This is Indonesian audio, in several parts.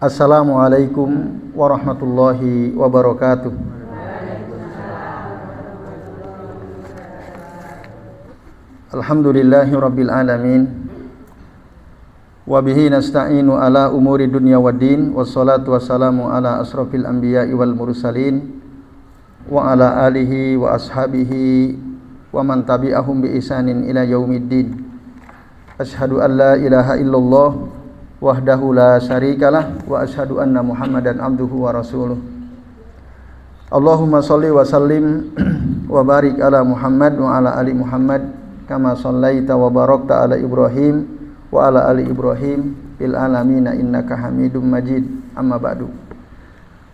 Assalamualaikum warahmatullahi wabarakatuh. Alhamdulillahi rabbil alamin. Wa bihi nasta'inu ala umuri dunya waddin. Wassalatu wassalamu ala asrafil anbiya'i wal mursalin wa ala alihi wa ashabihi wa man tabi'ahum bi ihsanin ila yaumiddin. Asyhadu an la ilaha illallah wahdahu la syarikalah wa asyhadu anna Muhammadan abduhu wa rasuluh. Allahumma shalli wa sallim wa barik ala Muhammad wa ala ali Muhammad kama shallaita wa barakta ala Ibrahim wa ala ali Ibrahim fil alamin innaka Hamidum Majid. Amma ba'du.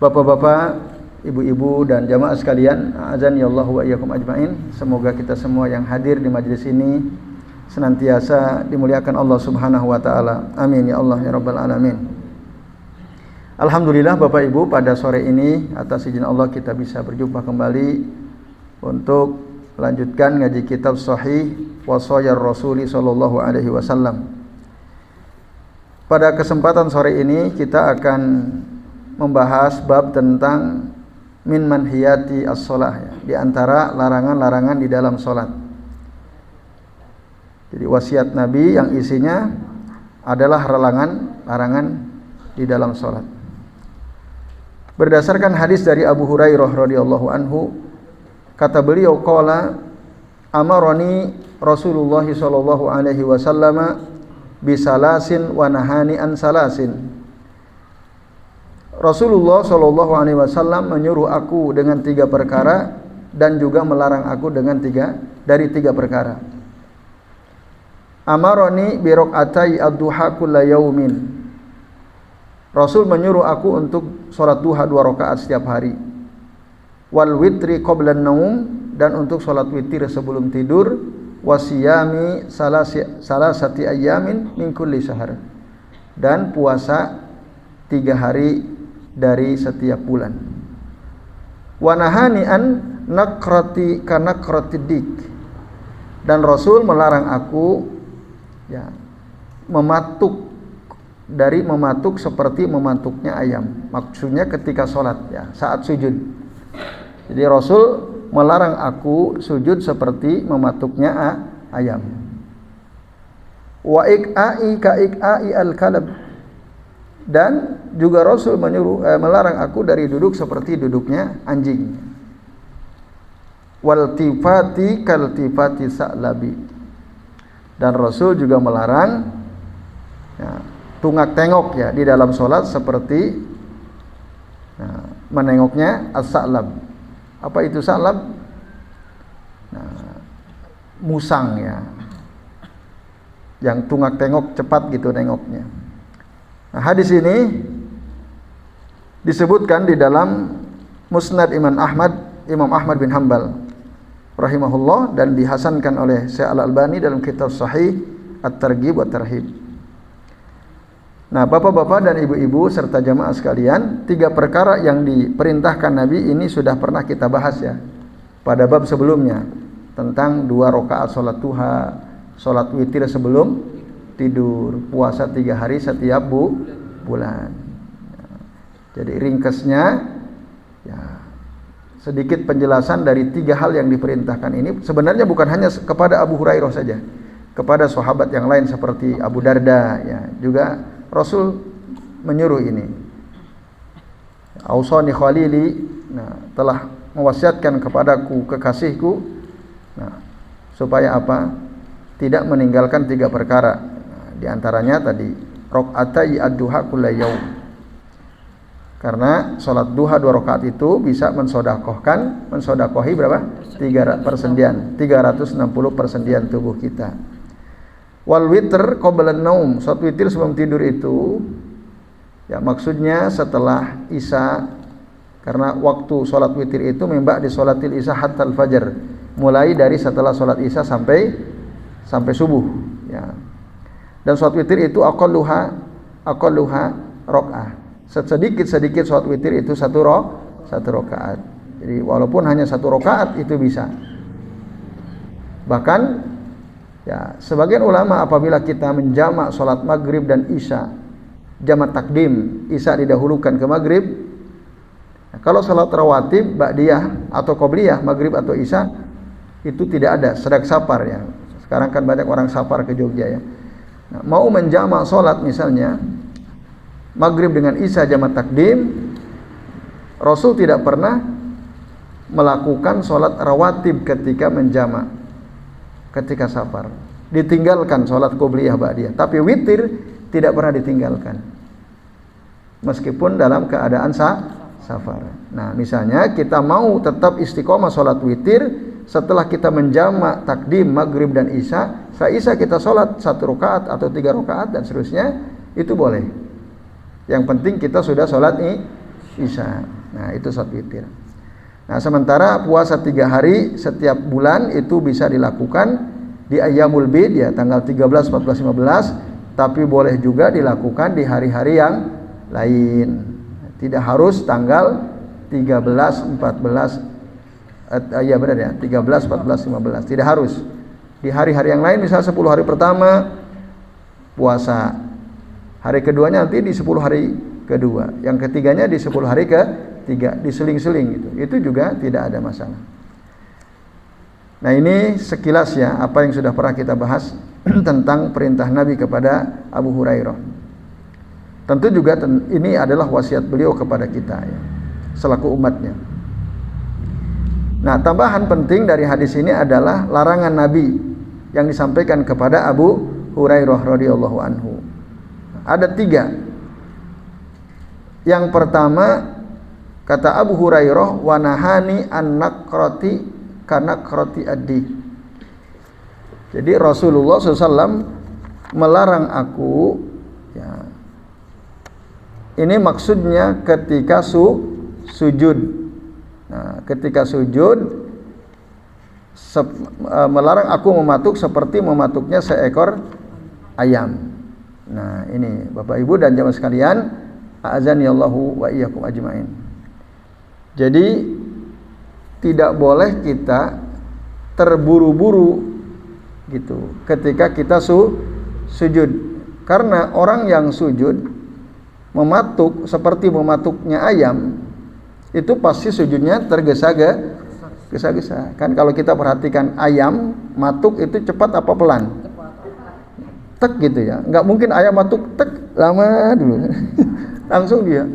Bapak-bapak, ibu-ibu dan jamaah sekalian, azani Allah wa iyyakum ajmain. Semoga kita semua yang hadir di majelis ini senantiasa dimuliakan Allah Subhanahu wa taala. Amin ya Allah ya rabbal alamin. Alhamdulillah Bapak Ibu, pada sore ini atas izin Allah kita bisa berjumpa kembali untuk melanjutkan ngaji kitab Sahih Wasayar Rasuli sallallahu alaihi wasallam. Pada kesempatan sore ini kita akan membahas bab tentang min manhiyati as-shalah, ya, di antara larangan-larangan di dalam salat. Jadi wasiat Nabi yang isinya adalah larangan di dalam salat. Berdasarkan hadis dari Abu Hurairah radhiyallahu anhu, kata beliau, qala amarani Rasulullah sallallahu alaihi wasallam bisalasin wa nahani an salasin. Rasulullah sallallahu alaihi wasallam menyuruh aku dengan 3 perkara dan juga melarang aku dengan 3 perkara. Amaroni birok'atai ad-duha kulla yaumin. Rasul menyuruh aku untuk sholat duha 2 rakaat setiap hari. Wal witri qablan naum, dan untuk sholat witir sebelum tidur. Wasiyami salasati ayyamin min kulli syahr, dan puasa 3 hari dari setiap bulan. Wa nahani an nakrati kanakratidik, dan Rasul melarang aku mematuk seperti mematuknya ayam. Maksudnya ketika sholat, saat sujud. Jadi Rasul melarang aku sujud seperti mematuknya ayam. Wa ik'ai ka ik'ai al-kalab, dan juga Rasul melarang aku dari duduk seperti duduknya anjing. Wal tifati kal tifati sa'labi, dan Rasul juga melarang tungak tengok di dalam sholat seperti menengoknya as-sa'lab. Apa itu sa'lab? Musang yang tungak tengok cepat gitu nengoknya. Hadis ini disebutkan di dalam Musnad Imam Ahmad bin Hanbal rahimahullah, dan dihasankan oleh Syekh Al-Albani dalam kitab Sahih At-Targhib wa Tarhib. Nah, bapak-bapak dan ibu-ibu serta jamaah sekalian, 3 perkara yang diperintahkan Nabi ini sudah pernah kita bahas pada bab sebelumnya, tentang 2 rakaat salat duha, salat witir sebelum tidur, puasa 3 hari setiap bulan. Jadi ringkasnya sedikit penjelasan dari 3 hal yang diperintahkan ini. Sebenarnya bukan hanya kepada Abu Hurairah saja, kepada sahabat yang lain seperti Abu Darda, juga Rasul menyuruh ini. Ausani khalili, telah mewasiatkan kepadaku kekasihku, supaya apa? Tidak meninggalkan 3 perkara. Di antaranya tadi raq'atai ad-duha kulla yaum. Karena sholat duha 2 rakaat itu bisa mensodakohi berapa? 3 360 persendian tubuh kita. Wal witr qablan naum, sholat witir sebelum tidur itu maksudnya setelah Isya, karena waktu sholat witir itu mimba di sholatil Isya hatta al-fajr, mulai dari setelah sholat Isya sampai subuh. Dan sholat witir itu aqalluha rakaat. Sedikit sholat witir itu 1 rakaat. Jadi walaupun hanya 1 rakaat itu bisa. Bahkan sebagian ulama apabila kita menjamak sholat maghrib dan isya jamak takdim, isya didahulukan ke maghrib. Nah, kalau salat rawatib, ba'diyah atau qobliyah, maghrib atau isya itu tidak ada, sedak safar ya. Sekarang kan banyak orang safar ke Jogja ya. Nah, mau menjamak salat misalnya maghrib dengan isya jamak takdim, Rasul tidak pernah melakukan salat rawatib ketika menjamak, ketika safar. Ditinggalkan salat qobliyah ba'diyah, tapi witir tidak pernah ditinggalkan. Meskipun dalam keadaan safar. Nah, misalnya kita mau tetap istiqomah salat witir, setelah kita menjamak takdim maghrib dan isya, setelah isya kita salat 1 rakaat atau 3 rakaat dan seterusnya, itu boleh. Yang penting kita sudah salat isya. Nah, itu salat witir. Nah, sementara puasa 3 hari setiap bulan itu bisa dilakukan di ayyamul bid ya, tanggal 13, 14, 15, tapi boleh juga dilakukan di hari-hari yang lain. Tidak harus tanggal 13, 14 ya benar ya, 13, 14, 15. Tidak harus. Di hari-hari yang lain, misalnya 10 hari pertama puasa. Hari keduanya nanti di 10 hari kedua. Yang ketiganya di 10 hari ketiga, diseling-seling gitu. Itu juga tidak ada masalah. Nah, ini sekilas ya apa yang sudah pernah kita bahas tentang perintah Nabi kepada Abu Hurairah. Tentu juga ini adalah wasiat beliau kepada kita ya, selaku umatnya. Nah, tambahan penting dari hadis ini adalah larangan Nabi yang disampaikan kepada Abu Hurairah radhiyallahu anhu. Ada 3. Yang pertama, kata Abu Hurairah, wa nahani an nakrati karena kroti adi. Jadi Rasulullah SAW melarang aku ya. Ini maksudnya ketika sujud. Nah, ketika sujud melarang aku mematuk seperti mematuknya seekor ayam. Nah, ini Bapak Ibu dan jamaah sekalian, a'azanillahu wa iyyakum ajmain. Jadi tidak boleh kita terburu-buru gitu ketika kita sujud, karena orang yang sujud mematuk seperti mematuknya ayam itu pasti sujudnya tergesa-gesa. Kan kalau kita perhatikan ayam matuk itu cepat apa pelan? Tek gitu ya. Nggak mungkin ayam matuk tek lama dulu. Langsung dia.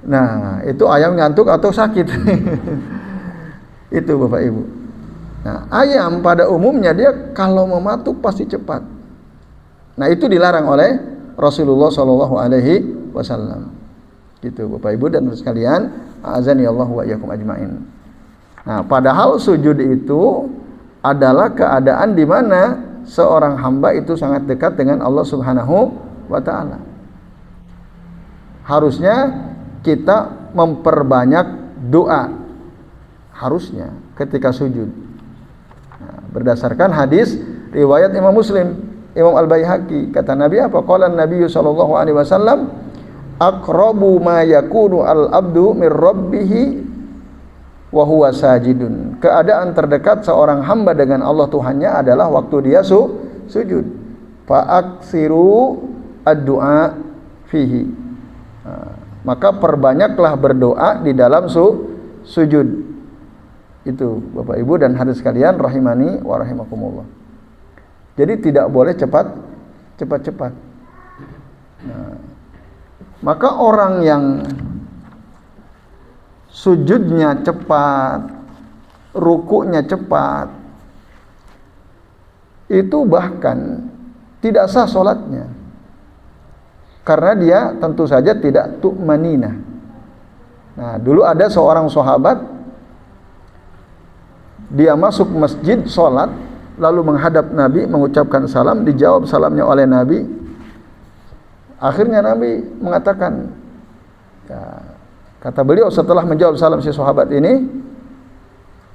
Nah, itu ayam ngantuk atau sakit. Itu Bapak Ibu. Nah, ayam pada umumnya dia kalau mematuk pasti cepat. Nah, itu dilarang oleh Rasulullah Shallallahu Alaihi Wasallam. Gitu Bapak Ibu dan sekalian, azani Allah wa iyyakum ajmain. Nah, padahal sujud itu adalah keadaan di mana seorang hamba itu sangat dekat dengan Allah Subhanahu wa taala. Harusnya kita memperbanyak doa. Harusnya ketika sujud. Nah, berdasarkan hadis riwayat Imam Muslim, Imam Al-Baihaqi, kata Nabi apa? Qala Nabi sallallahu alaihi wasallam, aqrabu ma yakunu al-abdu mir rabbih wa huwa sajidun. Keadaan terdekat seorang hamba dengan Allah Tuhannya adalah waktu dia sujud. Fa aksiru ad-du'a fihi. Nah, maka perbanyaklah berdoa di dalam sujud. Itu Bapak Ibu dan hadirin sekalian rahimani wa rahimakumullah. Jadi tidak boleh cepat-cepat. Nah, maka orang yang sujudnya cepat, rukuknya cepat, itu bahkan tidak sah sholatnya, karena dia tentu saja tidak tu'maninah. Nah, dulu ada seorang sahabat, dia masuk masjid sholat, lalu menghadap Nabi, mengucapkan salam, dijawab salamnya oleh Nabi. Akhirnya Nabi mengatakan, ya, kata beliau setelah menjawab salam si sahabat ini,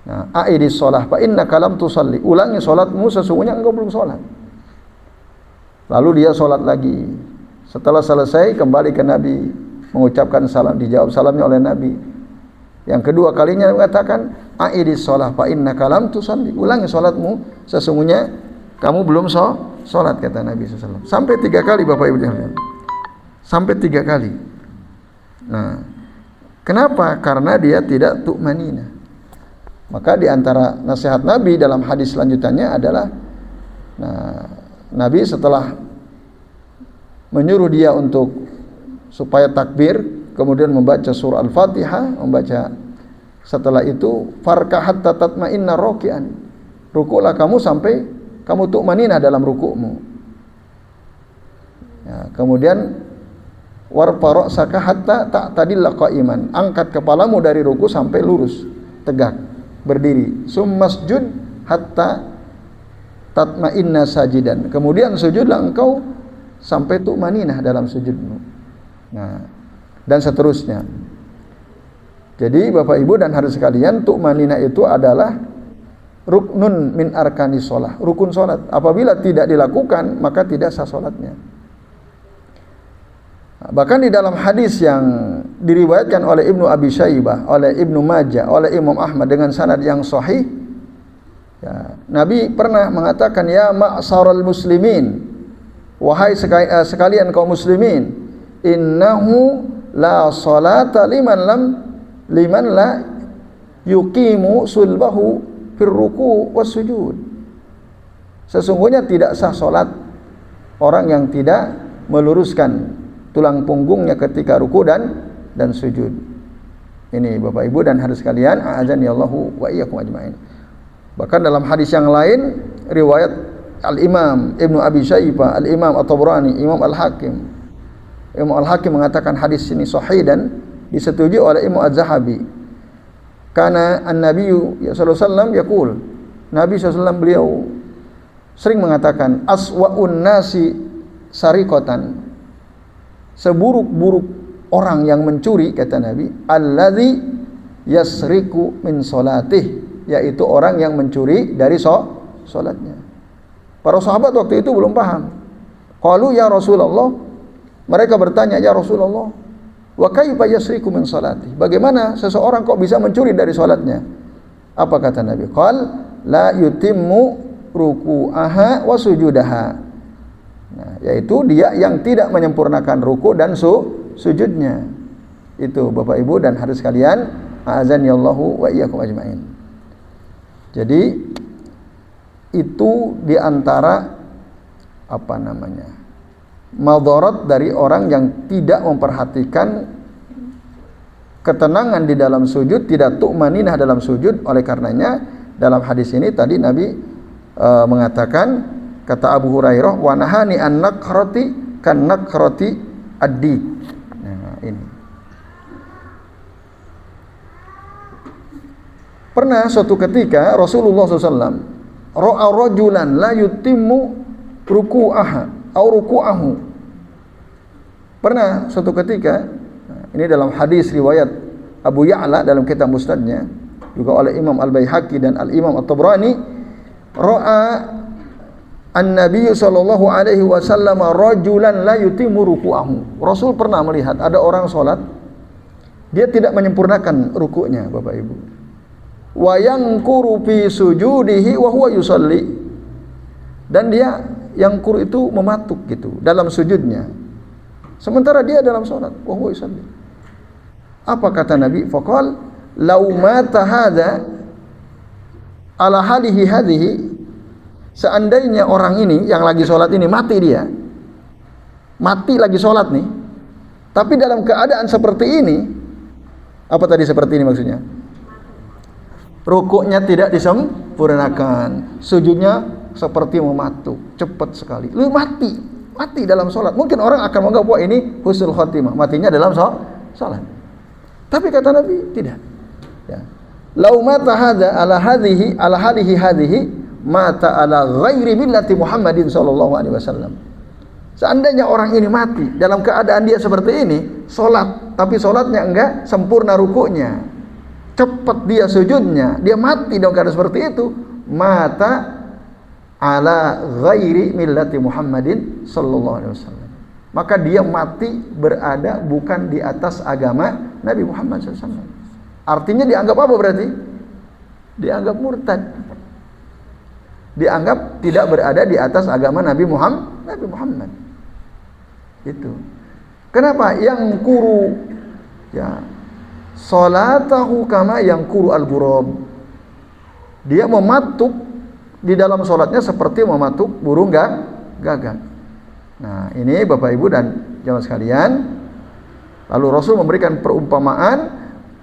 nah, a'idis sholah fa innaka lam tusalli, ulangi sholatmu, sesungguhnya engkau belum sholat. Lalu dia sholat lagi. Setelah selesai kembali ke Nabi, mengucapkan salam, dijawab salamnya oleh Nabi. Yang kedua kalinya mengatakan, a'idis sholah fa innaka lam tusalli, ulangi sholatmu, sesungguhnya kamu belum sholat, kata Nabi SAW. Sampai 3 kali Bapak Ibu. sampai 3 kali. Nah, kenapa? Karena dia tidak tu'manina. Maka di antara nasihat Nabi dalam hadis selanjutnya adalah, nah, Nabi setelah menyuruh dia untuk supaya takbir, kemudian membaca surah Al-Fatihah, membaca setelah itu farka hatta tatma'inna raki'an. Rukuklah kamu sampai kamu tu'maninah dalam rukukmu. Ya, kemudian warfa ra'saka hatta ta'tadilla qa'iman. Angkat kepalamu dari ruku sampai lurus, tegak, berdiri. Summasjud hatta tatma'inna sajidan. Kemudian sujudlah engkau sampai tu'maninah dalam sujudmu. Nah, dan seterusnya. Jadi Bapak Ibu dan hadirin sekalian, tu'maninah itu adalah ruknun min arkanis shalah, rukun salat. Apabila tidak dilakukan, maka tidak sah salatnya. Bahkan di dalam hadis yang diriwayatkan oleh Ibnu Abi Syaibah, oleh Ibnu Majah, oleh Imam Ahmad dengan sanad yang sahih, ya, Nabi pernah mengatakan, ya ma'syaral muslimin, wahai sekalian kaum muslimin, innahu la salata liman la yuqimu sulbahu fir ruku' was sujud. Sesungguhnya tidak sah salat orang yang tidak meluruskan tulang punggungnya ketika ruku dan sujud. Ini Bapak Ibu dan hadirin sekalian, a'adzani Allahu wa iyyakum ajmain. Bahkan dalam hadis yang lain riwayat Al-Imam Ibnu Abi Syaibah, Al-Imam At-Tabrani, Imam Al-Hakim. Imam Al-Hakim mengatakan hadis ini sahih dan disetujui oleh Imam Az-Zahabi. Karena An-Nabi sallallahu alaihi wasallam yaqul, Nabi sallallahu beliau sering mengatakan aswa'un nasi sariqatan, seburuk-buruk orang yang mencuri, kata Nabi, alladzi yasriku min salatih, yaitu orang yang mencuri dari salatnya. Para sahabat waktu itu belum paham. Qalu ya Rasulullah, mereka bertanya, ya Rasulullah, wa kaifa yasriku min salatih? Bagaimana seseorang kok bisa mencuri dari salatnya? Apa kata Nabi? Qal la yutimmu ruku'aha wa sujudaha. Nah, yaitu dia yang tidak menyempurnakan ruku dan sujudnya. Itu Bapak Ibu dan hadirin sekalian, a'adzani Allahu wa iyyakum ajmain. Jadi itu diantara madarat dari orang yang tidak memperhatikan ketenangan di dalam sujud, tidak tu'maninah dalam sujud. Oleh karenanya dalam hadis ini tadi Nabi mengatakan, kata Abu Hurairah, wa nahani an nakrati kan nakrati addi. Nah, ini. Pernah suatu ketika Rasulullah SAW ra'a rajulan la yutimmu ruku'aha au ruku'ahu. Pernah suatu ketika, ini dalam hadis riwayat Abu Ya'la dalam kitab Musnadnya, juga oleh Imam Al-Baihaqi dan Al-Imam At-Tabrani, ra'a An-Nabi sallallahu alaihi wasallam rajulan la yutimmu ruku'ahu. Rasul pernah melihat ada orang salat, dia tidak menyempurnakan rukuknya, Bapak Ibu. Wa yanquru fi sujudihi wa huwa yusalli. Dan dia yang kur itu mematuk gitu dalam sujudnya. Sementara dia dalam salat, wa huwa yusalli. Apa kata Nabi? Faqal law mata hadza ala halihi hadhihi. Seandainya orang ini yang lagi sholat ini mati, dia mati lagi sholat nih, tapi dalam keadaan seperti ini, apa tadi seperti ini maksudnya? Rukuknya tidak disempurnakan, sujudnya seperti mematuk, cepat sekali, lu mati dalam sholat. Mungkin orang akan menganggap wah ini husnul khotimah, matinya dalam sholat. Tapi kata Nabi tidak. Ya. Lau mata hadza ala halihi hadhihi mata ala ghairi millati Muhammadin sallallahu alaihi wasallam. Seandainya orang ini mati dalam keadaan dia seperti ini, salat, tapi salatnya enggak sempurna rukuknya, cepat dia sujudnya, dia mati dalam keadaan seperti itu, mata ala ghairi millati Muhammadin sallallahu alaihi wasallam. Maka dia mati berada bukan di atas agama Nabi Muhammad SAW. Artinya dianggap apa berarti? Dianggap murtad. Dianggap tidak berada di atas agama Nabi Muhammad. Itu. Kenapa? Yang kuru ya salatahu kama yang kuru al-ghurab. Dia mematuk di dalam sholatnya seperti mematuk burung gagak. Nah, ini Bapak Ibu dan jamaah sekalian. Lalu Rasul memberikan perumpamaan,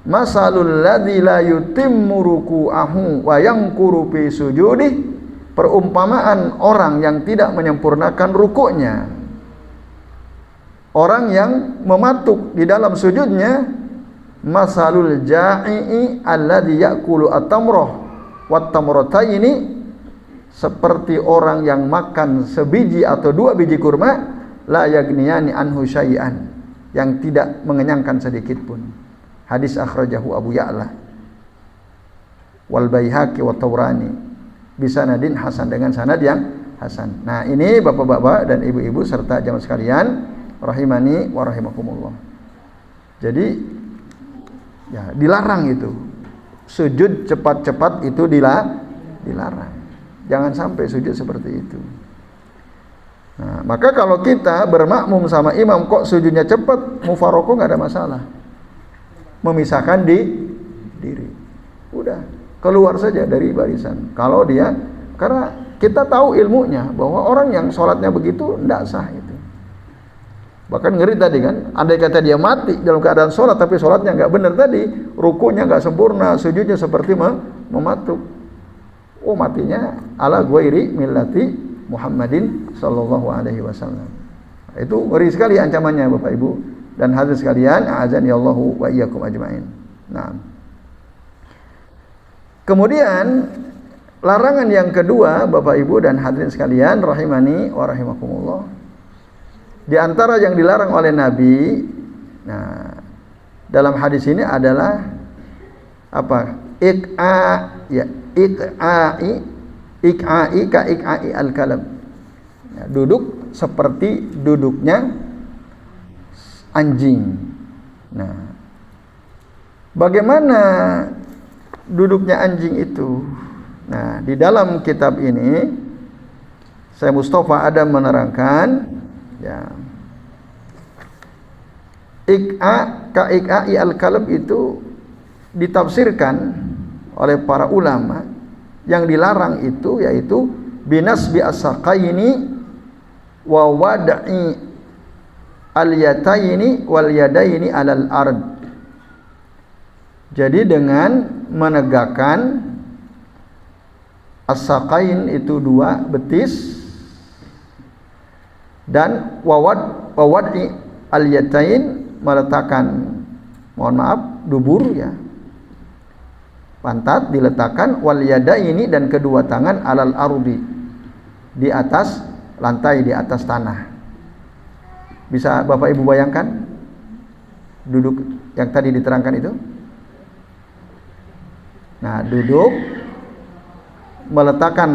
masalul ladzi la yutimmu ruku'ahu wa yanquru fi sujudih. Perumpamaan orang yang tidak menyempurnakan rukuknya. Orang yang mematuk di dalam sujudnya, masalul ja'i'i alladzi ya'kulu at-tamrah wat tamrataini, seperti orang yang makan sebiji atau dua biji kurma, la yagniyani anhu syai'an, yang tidak mengenyangkan sedikit pun. Hadis akhrajahu Abu Ya'la wal Baihaqi wa Taurani bisanadin hasan, dengan sanad yang hasan. Nah, ini Bapak-bapak dan Ibu-ibu serta jamaah sekalian rahimani wa rahimakumullah. Jadi ya dilarang itu. Sujud cepat-cepat itu dilarang. Jangan sampai sujud seperti itu. Nah, maka kalau kita bermakmum sama imam kok sujudnya cepat, mufarokoh nggak ada masalah. Memisahkan diri. Udah, keluar saja dari barisan. Kalau dia, karena kita tahu ilmunya bahwa orang yang sholatnya begitu tidak sah itu. Bahkan ngeri tadi kan, andai kata dia mati dalam keadaan sholat tapi sholatnya nggak benar tadi, rukunya nggak sempurna, sujudnya seperti mematuk. Oh, matinya ala ghairi millati Muhammadin sallallahu alaihi wasallam. Itu ngeri sekali ancamannya Bapak Ibu dan hadirin sekalian, a'azani Allahu wa iyyakum ajmain. Nah. Kemudian larangan yang kedua Bapak Ibu dan hadirin sekalian rahimani wa rahimakumullah. Di antara yang dilarang oleh Nabi, nah, dalam hadis ini adalah apa? Ik'a'i al-kalb. Ya, duduk seperti duduknya anjing. Nah, bagaimana duduknya anjing itu? Nah, di dalam kitab ini Syekh Mustafa Adam menerangkan, ya, ik'a'i al-kalb itu ditafsirkan oleh para ulama. Yang dilarang itu yaitu binasbi as-saqaini wa wad'i al-yataini wal yadaini alal ard. Jadi dengan menegakkan as-saqain itu dua betis, dan wawad'i al-yatain meletakkan, mohon maaf, dubur ya, pantat diletakkan, wal yadaini dan kedua tangan alal ardi, di atas lantai, di atas tanah. Bisa Bapak Ibu bayangkan duduk yang tadi diterangkan itu? Nah, duduk meletakkan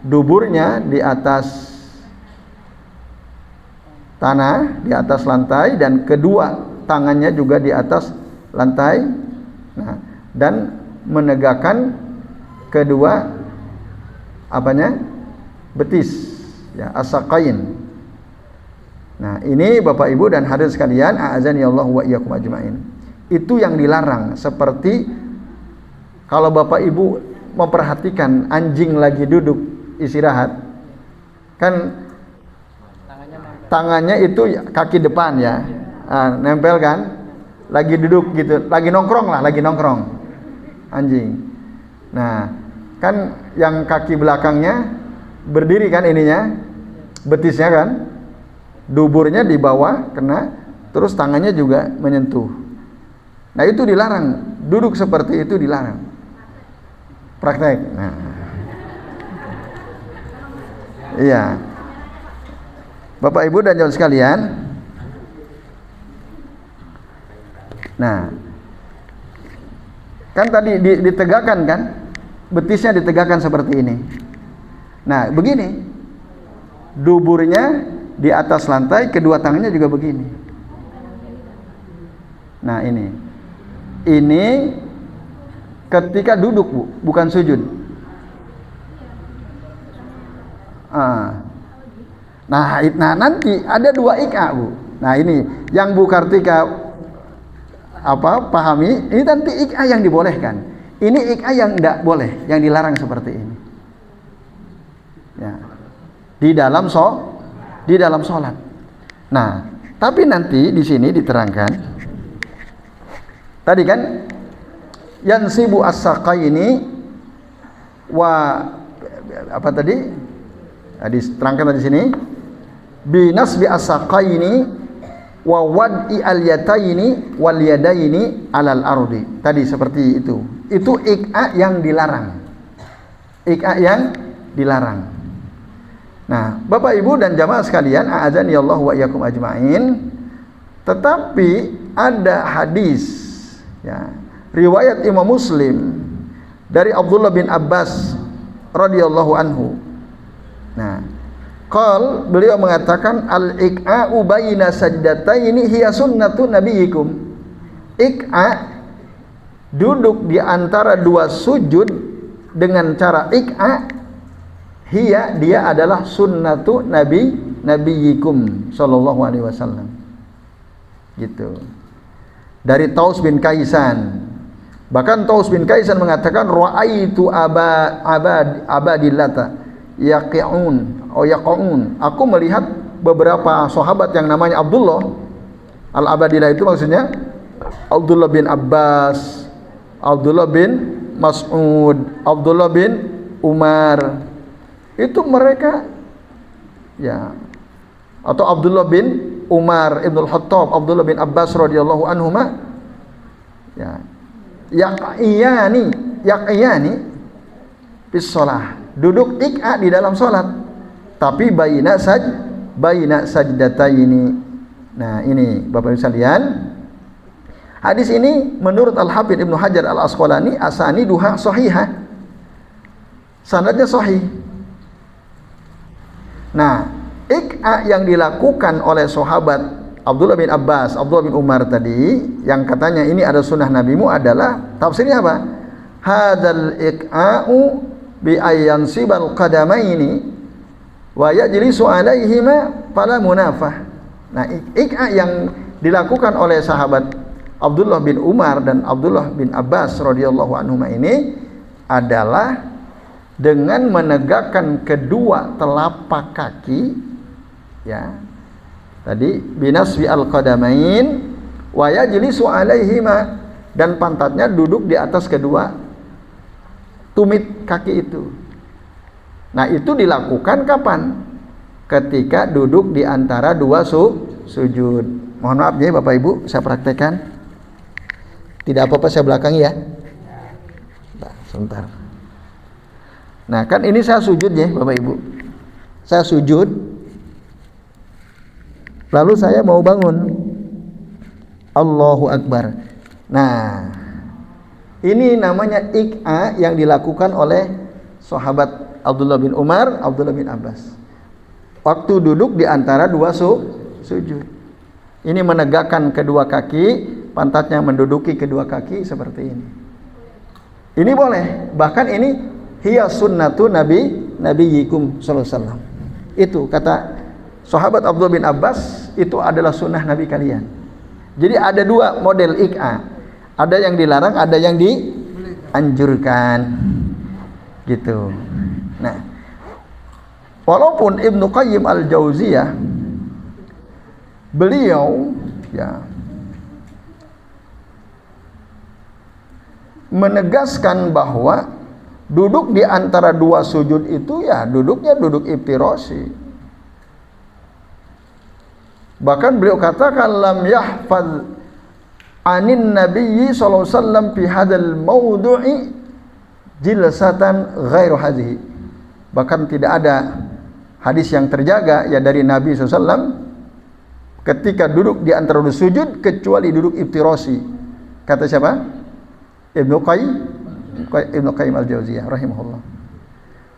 duburnya di atas tanah, di atas lantai, dan kedua tangannya juga di atas lantai. Nah, dan menegakkan kedua apanya? Betis, ya, as-saqain. Nah, ini Bapak Ibu dan hadirin sekalian, a'azani Allah wa iyyakum ajmain. Itu yang dilarang. Seperti kalau Bapak Ibu memperhatikan anjing lagi duduk istirahat, kan tangannya itu kaki depan ya, nah, nempel kan, lagi duduk gitu, lagi nongkrong anjing. Nah, kan yang kaki belakangnya berdiri kan, ininya betisnya kan, duburnya di bawah kena, terus tangannya juga menyentuh. Nah, itu dilarang, duduk seperti itu dilarang. Praktek. Nah, iya, Bapak Ibu dan jamaah sekalian. Nah, kan tadi ditegakkan kan, betisnya ditegakkan seperti ini. Nah, begini, duburnya di atas lantai, kedua tangannya juga begini. Nah, ini ketika duduk, Bu, bukan sujud. Nah, nanti ada dua ik'a, Bu. Nah ini yang Bu Kartika pahami, ini nanti IKA yang dibolehkan. Ini IKA yang tidak boleh, yang dilarang seperti ini. Ya. Di dalam sholat. Nah, tapi nanti di sini diterangkan. Tadi kan yansibu as-saqaini wa apa tadi? Diterangkan di sini binasbi as-saqaini wa wad'i al-yataini wal yadaini alal ardi. Tadi seperti itu. Itu iq'a yang dilarang. Iq'a yang dilarang. Nah, Bapak Ibu dan jamaah sekalian, a'adzani Allah wa iyyakum ajmain. Tetapi ada hadis ya, riwayat Imam Muslim dari Abdullah bin Abbas radhiyallahu anhu. Nah, beliau mengatakan al-iqa'u baina sajdataini hiya sunnatu nabiyikum. Iq'a, duduk di antara dua sujud dengan cara iq'a, dia adalah sunnatu nabiyikum sallallahu alaihi wasallam. Gitu. Dari Taus bin Kaisan. Bahkan Taus bin Kaisan mengatakan ra'aitu abadillata yaqi'un. Aku melihat beberapa sahabat yang namanya Abdullah. Al-Abadillah itu maksudnya Abdullah bin Abbas, Abdullah bin Mas'ud, Abdullah bin Umar. Itu mereka ya, atau Abdullah bin Umar Ibnul Khattab, Abdullah bin Abbas radhiyallahu anhuma ya, yaqiyani bis shalah, duduk iq'a di dalam salat, tapi baina sajdataini. Nah, ini Bapak Ibu sekalian, hadis ini menurut Al-Hafidz Ibnu Hajar Al-Asqalani asaniduha sahihah, sanadnya sahih. Nah, iq'a yang dilakukan oleh sahabat Abdullah bin Abbas, Abdullah bin Umar tadi, yang katanya ini ada sunnah nabimu, adalah tafsirnya apa? Hadzal iq'a'u bi ayyansibal qadamaini wa yajlisu alaihima fala munafah. Nah, iq'a yang dilakukan oleh sahabat Abdullah bin Umar dan Abdullah bin Abbas radhiyallahu anhuma ini adalah dengan menegakkan kedua telapak kaki ya. Tadi binaswi al-qadamain wa yajlisu alaihima, dan pantatnya duduk di atas kedua tumit kaki itu. Nah, itu dilakukan kapan? Ketika duduk di antara dua sujud. Mohon maaf ya Bapak Ibu, saya praktekkan. Tidak apa-apa saya belakangi ya. Nah, sebentar. Nah, kan ini saya sujud ya Bapak Ibu. Saya sujud, lalu saya mau bangun. Allahu Akbar. Nah, ini namanya iq'a yang dilakukan oleh sahabat Abdullah bin Umar, Abdullah bin Abbas. Waktu duduk di antara dua sujud. Ini menegakkan kedua kaki, pantatnya menduduki kedua kaki seperti ini. Ini boleh. Bahkan ini hiya sunnatu nabiyikum sallallahu alaihi wasallam. Itu kata sahabat Abdullah bin Abbas, itu adalah sunnah Nabi kalian. Jadi ada dua model iq'a. Ada yang dilarang, ada yang dianjurkan. Gitu. Nah, walaupun Ibnu Qayyim al-Jauziyah beliau ya menegaskan bahwa duduk di antara dua sujud itu ya duduknya duduk iftirashi. Bahkan beliau katakan lam yahfaz anin nabiyyi sallallahu alaihi wasallam fi hadzal mawdu'i jilsatan ghairu hadhihi. Bahkan tidak ada hadis yang terjaga ya dari Nabi SAW ketika duduk di antara dua sujud kecuali duduk iftirashi. Kata siapa? Ibnu Qayyim al-Jauziyah rahimahullah.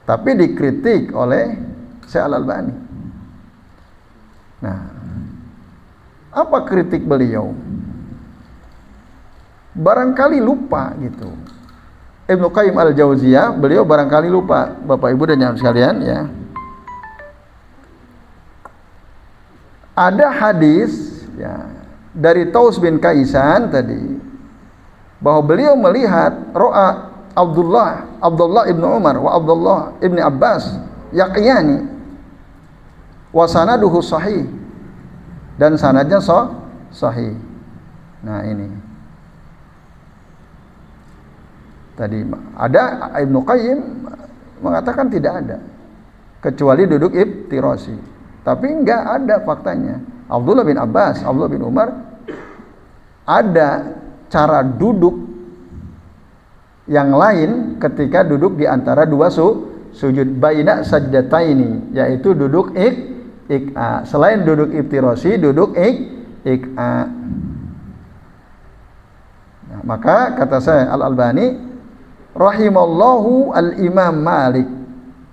Tapi dikritik oleh Syekh Al-Albani. Nah, apa kritik beliau? Barangkali lupa gitu. Ibnu Qayyim al-Jauziyah beliau barangkali lupa, Bapak Ibu dan jamaah sekalian ya. Ada hadis Ya, dari Taus bin Kaisan tadi bahwa beliau melihat ro'a Abdullah ibn Umar wa Abdullah ibn Abbas yaqiyani wa sanaduhu sahih, dan sanadnya sahih. Nah ini tadi ada Ibnu Qayyim mengatakan tidak ada kecuali duduk iftirasi, tapi enggak ada faktanya. Abdullah bin Abbas, Abdullah bin Umar ada cara duduk yang lain ketika duduk di antara dua sujud baina sajdataini, yaitu duduk ik'a. Selain duduk iftirasi, duduk ik'a. Nah, maka kata saya Al-Albani rahimallahu al-Imam Malik,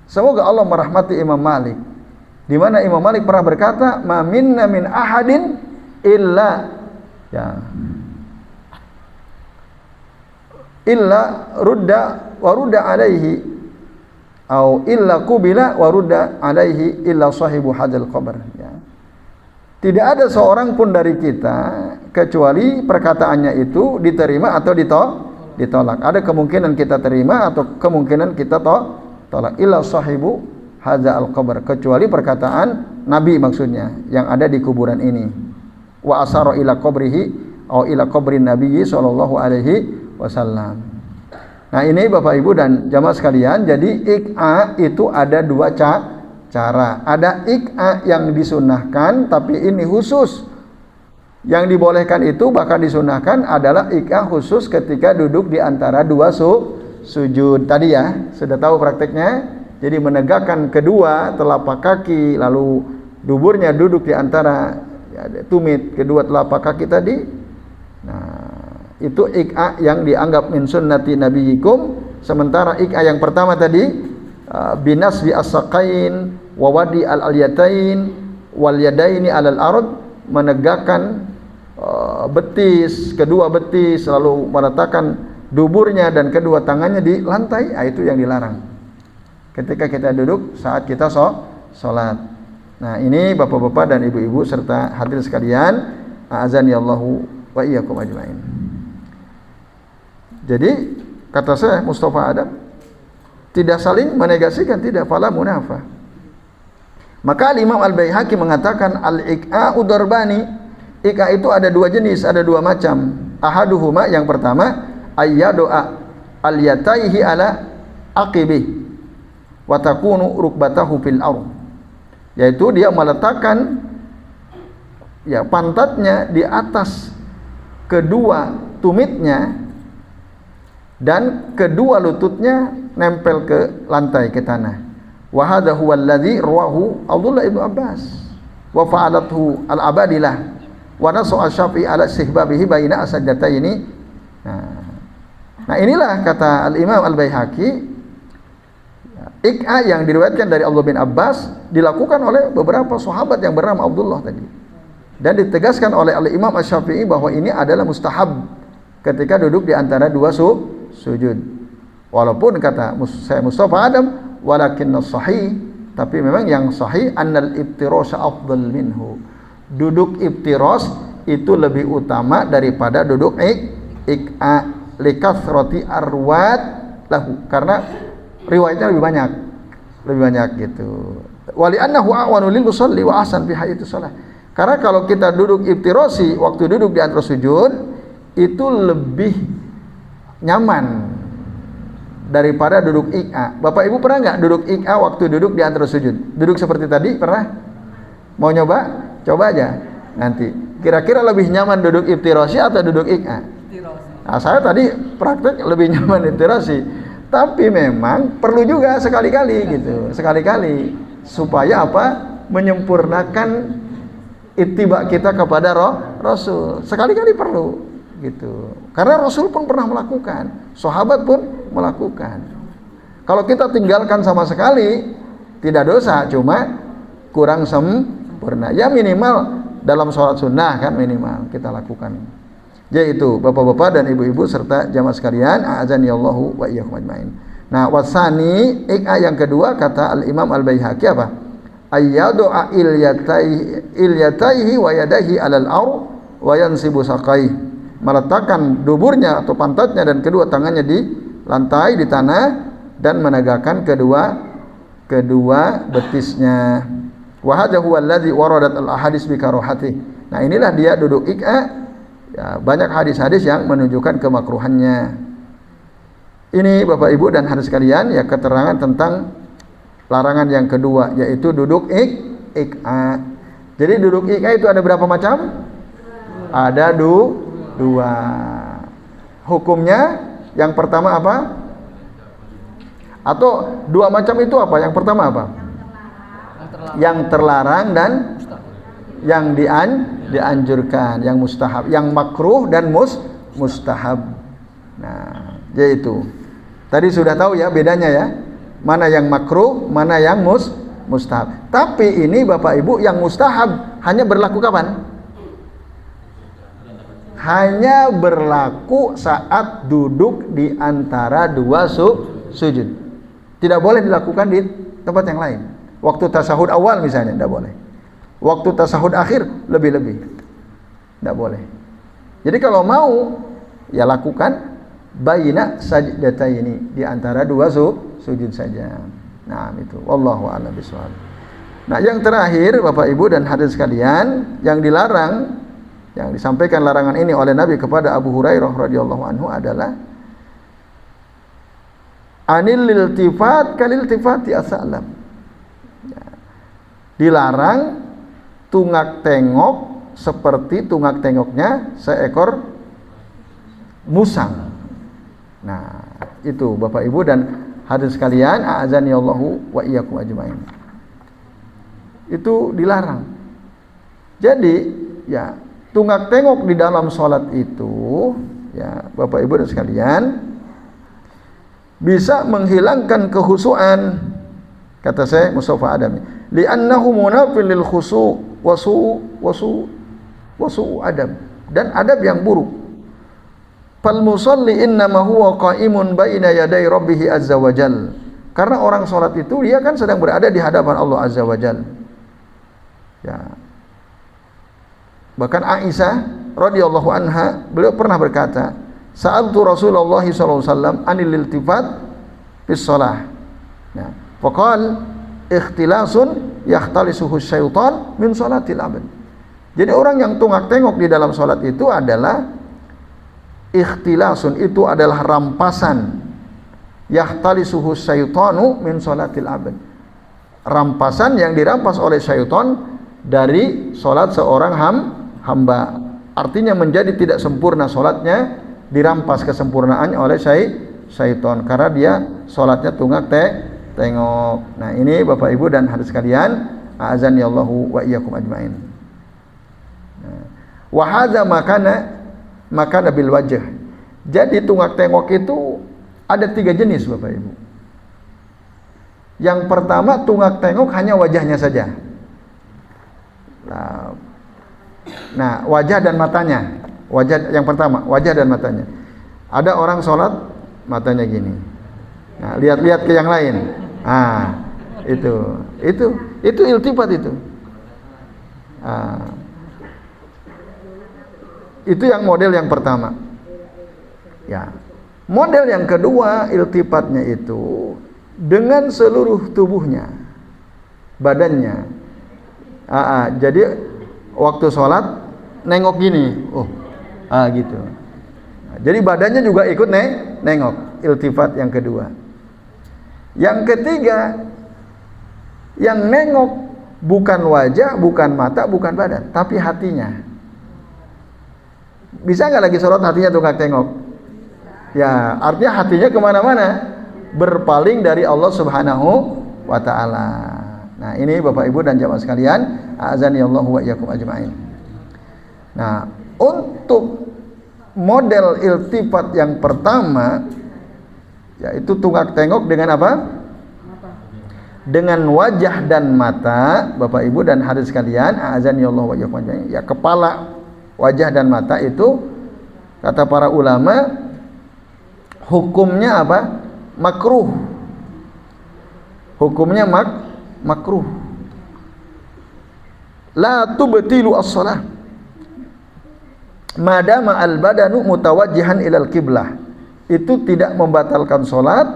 semoga Allah merahmati Imam Malik, di mana Imam Malik pernah berkata, ma minna min ahadin illa rudda wa rudda alaihi atau illa qubila wa rudda alaihi illa sahibu hadzal qabr. Ya. Tidak ada seorang pun dari kita kecuali perkataannya itu diterima atau ditolak. Ada kemungkinan kita terima atau kemungkinan kita tolak. Illa sahibu hadzal qabr, kecuali perkataan Nabi maksudnya yang ada di kuburan ini. Wa asara ila qabrihi atau ila qabrin Nabi sallallahu alaihi wasallam. Nah ini Bapak Ibu dan jamaah sekalian, jadi ik'a itu ada dua cara. Ada ik'a yang disunahkan, tapi ini khusus. Yang dibolehkan itu bahkan disunahkan adalah ik'a khusus ketika duduk di antara dua sujud. Tadi ya, sudah tahu prakteknya. Jadi menegakkan kedua telapak kaki, lalu duburnya duduk di antara tumit kedua telapak kaki tadi. Nah, itu ik'a yang dianggap min sunnati nabiyikum. Sementara ik'a yang pertama tadi binasbi as-saqain wa wadi al-alyatain wal yadaini alal ard, menegakkan betis, kedua betis, lalu meletakkan duburnya dan kedua tangannya di lantai. Itu yang dilarang ketika kita duduk saat kita sholat. Nah ini bapak-bapak dan ibu-ibu serta hadirin sekalian, a'azanillahu wa iyyakum ajmain. Jadi kata saya Mustafa Adam, tidak saling menegasikan, tidak, fala munafa. Maka Imam Al-Baihaqi mengatakan al-iqa'u darbani, iqa itu ada dua jenis, ada dua macam. Ahaduhuma, yang pertama, ayyadu'a al-yataihi ala aqibih wa takunu rukbatahu fil ardh, yaitu dia meletakkan pantatnya di atas kedua tumitnya dan kedua lututnya nempel ke lantai, ke tanah. Wa hadha huwa alladhi rawahu Abdullah ibn Abbas wa fa'alathu al-Abadilah wa nasu asy-Syafi'i ala istihbabihi baina as-sajdataini. Nah inilah kata al-Imam Al-Baihaqi, iq'a yang diriwayatkan dari Abdullah bin Abbas dilakukan oleh beberapa sahabat yang bernama Abdullah tadi, dan ditegaskan oleh al-Imam Asy-Syafi'i bahwa ini adalah mustahab ketika duduk di antara dua sujud. Walaupun kata saya Mustafa Adam, walakinna sahih, tapi memang yang sahih annal iftiras afdal minhu, duduk iftiras itu lebih utama daripada duduk iq'a likathrati arwat lahu, karena riwayatnya lebih banyak gitu. Wali annahu a'wanu lil musalli wa ahsan fi hayati shalah, karena kalau kita duduk iftirasi waktu duduk di antara sujud itu lebih nyaman daripada duduk iq'a. Bapak Ibu pernah nggak duduk iq'a waktu duduk di antara sujud? Duduk seperti tadi pernah? Mau nyoba? Coba aja nanti. Kira-kira lebih nyaman duduk iftirasi atau duduk iq'a? Nah, saya tadi praktek lebih nyaman iftirasi. Tapi memang perlu juga sekali-kali gitu. Sekali-kali supaya apa? Menyempurnakan ittiba kita kepada Rasul. Sekali-kali perlu gitu. Karena Rasul pun pernah melakukan, sahabat pun melakukan. Kalau kita tinggalkan sama sekali tidak dosa, cuma kurang sempurna. Ya minimal dalam sholat sunnah kan minimal kita lakukan. Yaitu bapak-bapak dan ibu-ibu serta jamaah sekalian, a'azanillahu wa iyyakum ajmain. Nah, wasani iq'a yang kedua kata al-Imam Al-Baihaqi apa? ayyadu'a ilyataihi wa yadaihi 'alal ard wa yansibu saqai, meletakkan duburnya atau pantatnya dan kedua tangannya di lantai di tanah dan menegakkan kedua betisnya. Wa hadha huwa alladhi waradat al-ahadits bi karohati. Nah, inilah dia duduk iqa. Ya, banyak hadis-hadis yang menunjukkan kemakruhannya. Ini Bapak Ibu dan hadirin sekalian, ya keterangan tentang larangan yang kedua, yaitu duduk iqa. Jadi duduk iqa itu ada berapa macam? Ada dua. Hukumnya yang pertama apa? Atau dua macam itu apa? Yang pertama apa? Yang terlarang dan yang dianjurkan, yang mustahab, yang makruh dan mustahab. Nah, yaitu tadi sudah tahu ya bedanya ya, mana yang makruh, mana yang mustahab. Tapi ini Bapak Ibu, yang mustahab hanya berlaku kapan? Hanya berlaku saat duduk di antara dua sujud. Tidak boleh dilakukan di tempat yang lain. Waktu tasahud awal misalnya tidak boleh. Waktu tasahud akhir lebih-lebih tidak boleh. Jadi kalau mau ya lakukan baina sajdataini, di antara dua sujud saja. Nah, itu wallahu a'lam bishawab. Nah, yang terakhir Bapak Ibu dan hadirin sekalian, yang dilarang, yang disampaikan larangan ini oleh Nabi kepada Abu Hurairah radhiyallahu anhu adalah anil iltifat kalil iltifati as-salam. Ya. Dilarang tungak tengok seperti tungak tengoknya seekor musang. Nah, itu Bapak Ibu dan hadirin sekalian, a'azani Allahu wa iyyakum ajmain. Itu dilarang. Jadi, ya, tungak tengok di dalam salat itu, ya, Bapak Ibu dan sekalian, bisa menghilangkan kekhusyuan, kata saya Mustafa Adami, li'annahu munafil lil khusyu' wasu adab, dan adab yang buruk. Fal musalli innama huwa qa'imun baina yaday rabbih azza wajal. Karena orang salat itu dia kan sedang berada di hadapan Allah azza wajal. Ya. Bahkan Aisyah radhiyallahu anha, beliau pernah berkata, sa'altu Rasulullah sallallahu alaihi wasallam anil iltifat fis shalah. Ya. Faqal ikhtilasun yakhtalisuhu syaitan min sholatil abad. Jadi orang yang tungak tengok di dalam sholat itu adalah ikhtilasun, itu adalah rampasan. Yakhtalisuhu syaitanu min sholatil abad. Rampasan yang dirampas oleh syaitan dari sholat seorang hamba. Artinya menjadi tidak sempurna sholatnya, dirampas kesempurnaannya oleh syaitan karena dia sholatnya tungak tengok. Nah, ini Bapak Ibu dan hadirin sekalian, a'azani Allahu wa iyyakum ajmain. Wa hadza makana bil wajh. Jadi tungak tengok itu ada 3 jenis Bapak Ibu. Yang pertama, tungak tengok hanya wajahnya saja. Nah, wajah dan matanya. Wajah yang pertama, wajah dan matanya. Ada orang sholat matanya gini. Nah, lihat-lihat ke yang lain. Itu iltifat itu. Itu yang model yang pertama. Ya. Model yang kedua, iltifatnya itu dengan seluruh tubuhnya, badannya. Jadi waktu sholat nengok gini, gitu. Jadi badannya juga ikut nengok. Iltifat yang kedua. Yang ketiga, yang nengok bukan wajah, bukan mata, bukan badan, tapi hatinya. Bisa nggak lagi sholat hatinya tungak tengok? Ya, artinya hatinya kemana-mana, berpaling dari Allah Subhanahu wa Ta'ala. Nah, ini Bapak Ibu dan jamaah sekalian, a'azani Allahu wa iyyakum ajmain. Nah, untuk model iltifat yang pertama, yaitu tungak tengok dengan apa? Dengan wajah dan mata, Bapak Ibu dan hadirin sekalian, a'azani Allah wa iyyakum ajmain. Ya, kepala, wajah dan mata itu kata para ulama hukumnya apa? Makruh. Hukumnya makruh. la tubtilu as-shalah madama al-badanu mutawajjihan ilal qiblah. Itu tidak membatalkan salat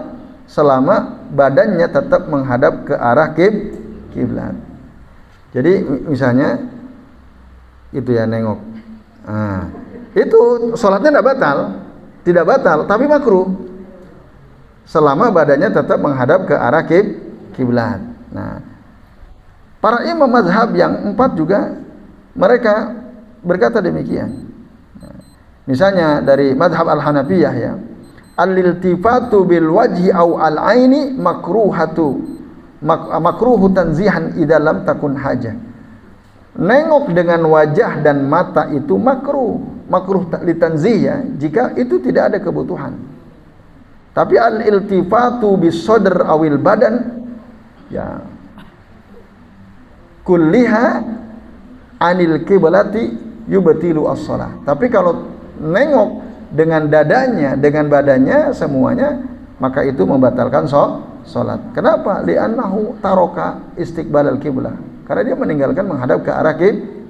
selama badannya tetap menghadap ke arah kiblat. Jadi misalnya itu ya nengok. Nah, itu salatnya tidak batal, tapi makruh. Selama badannya tetap menghadap ke arah kiblat. Nah, para imam mazhab yang 4 juga mereka berkata demikian. Nah, misalnya dari mazhab Al-Hanafiyah ya, al-iltifatu bil wajhi au al-aini makruhu tanzihan idza lam takun hajah. Nengok dengan wajah dan mata itu makruh litanzih ya, jika itu tidak ada kebutuhan. Tapi al-iltifatu bis sadr awil badan ya kulliha anil qiblati yubtilu as-shalah. Tapi kalau nengok dengan dadanya, dengan badannya semuanya, maka itu membatalkan salat. Kenapa? Li'annahu taroka istiqbalal qiblah. Karena dia meninggalkan menghadap ke arah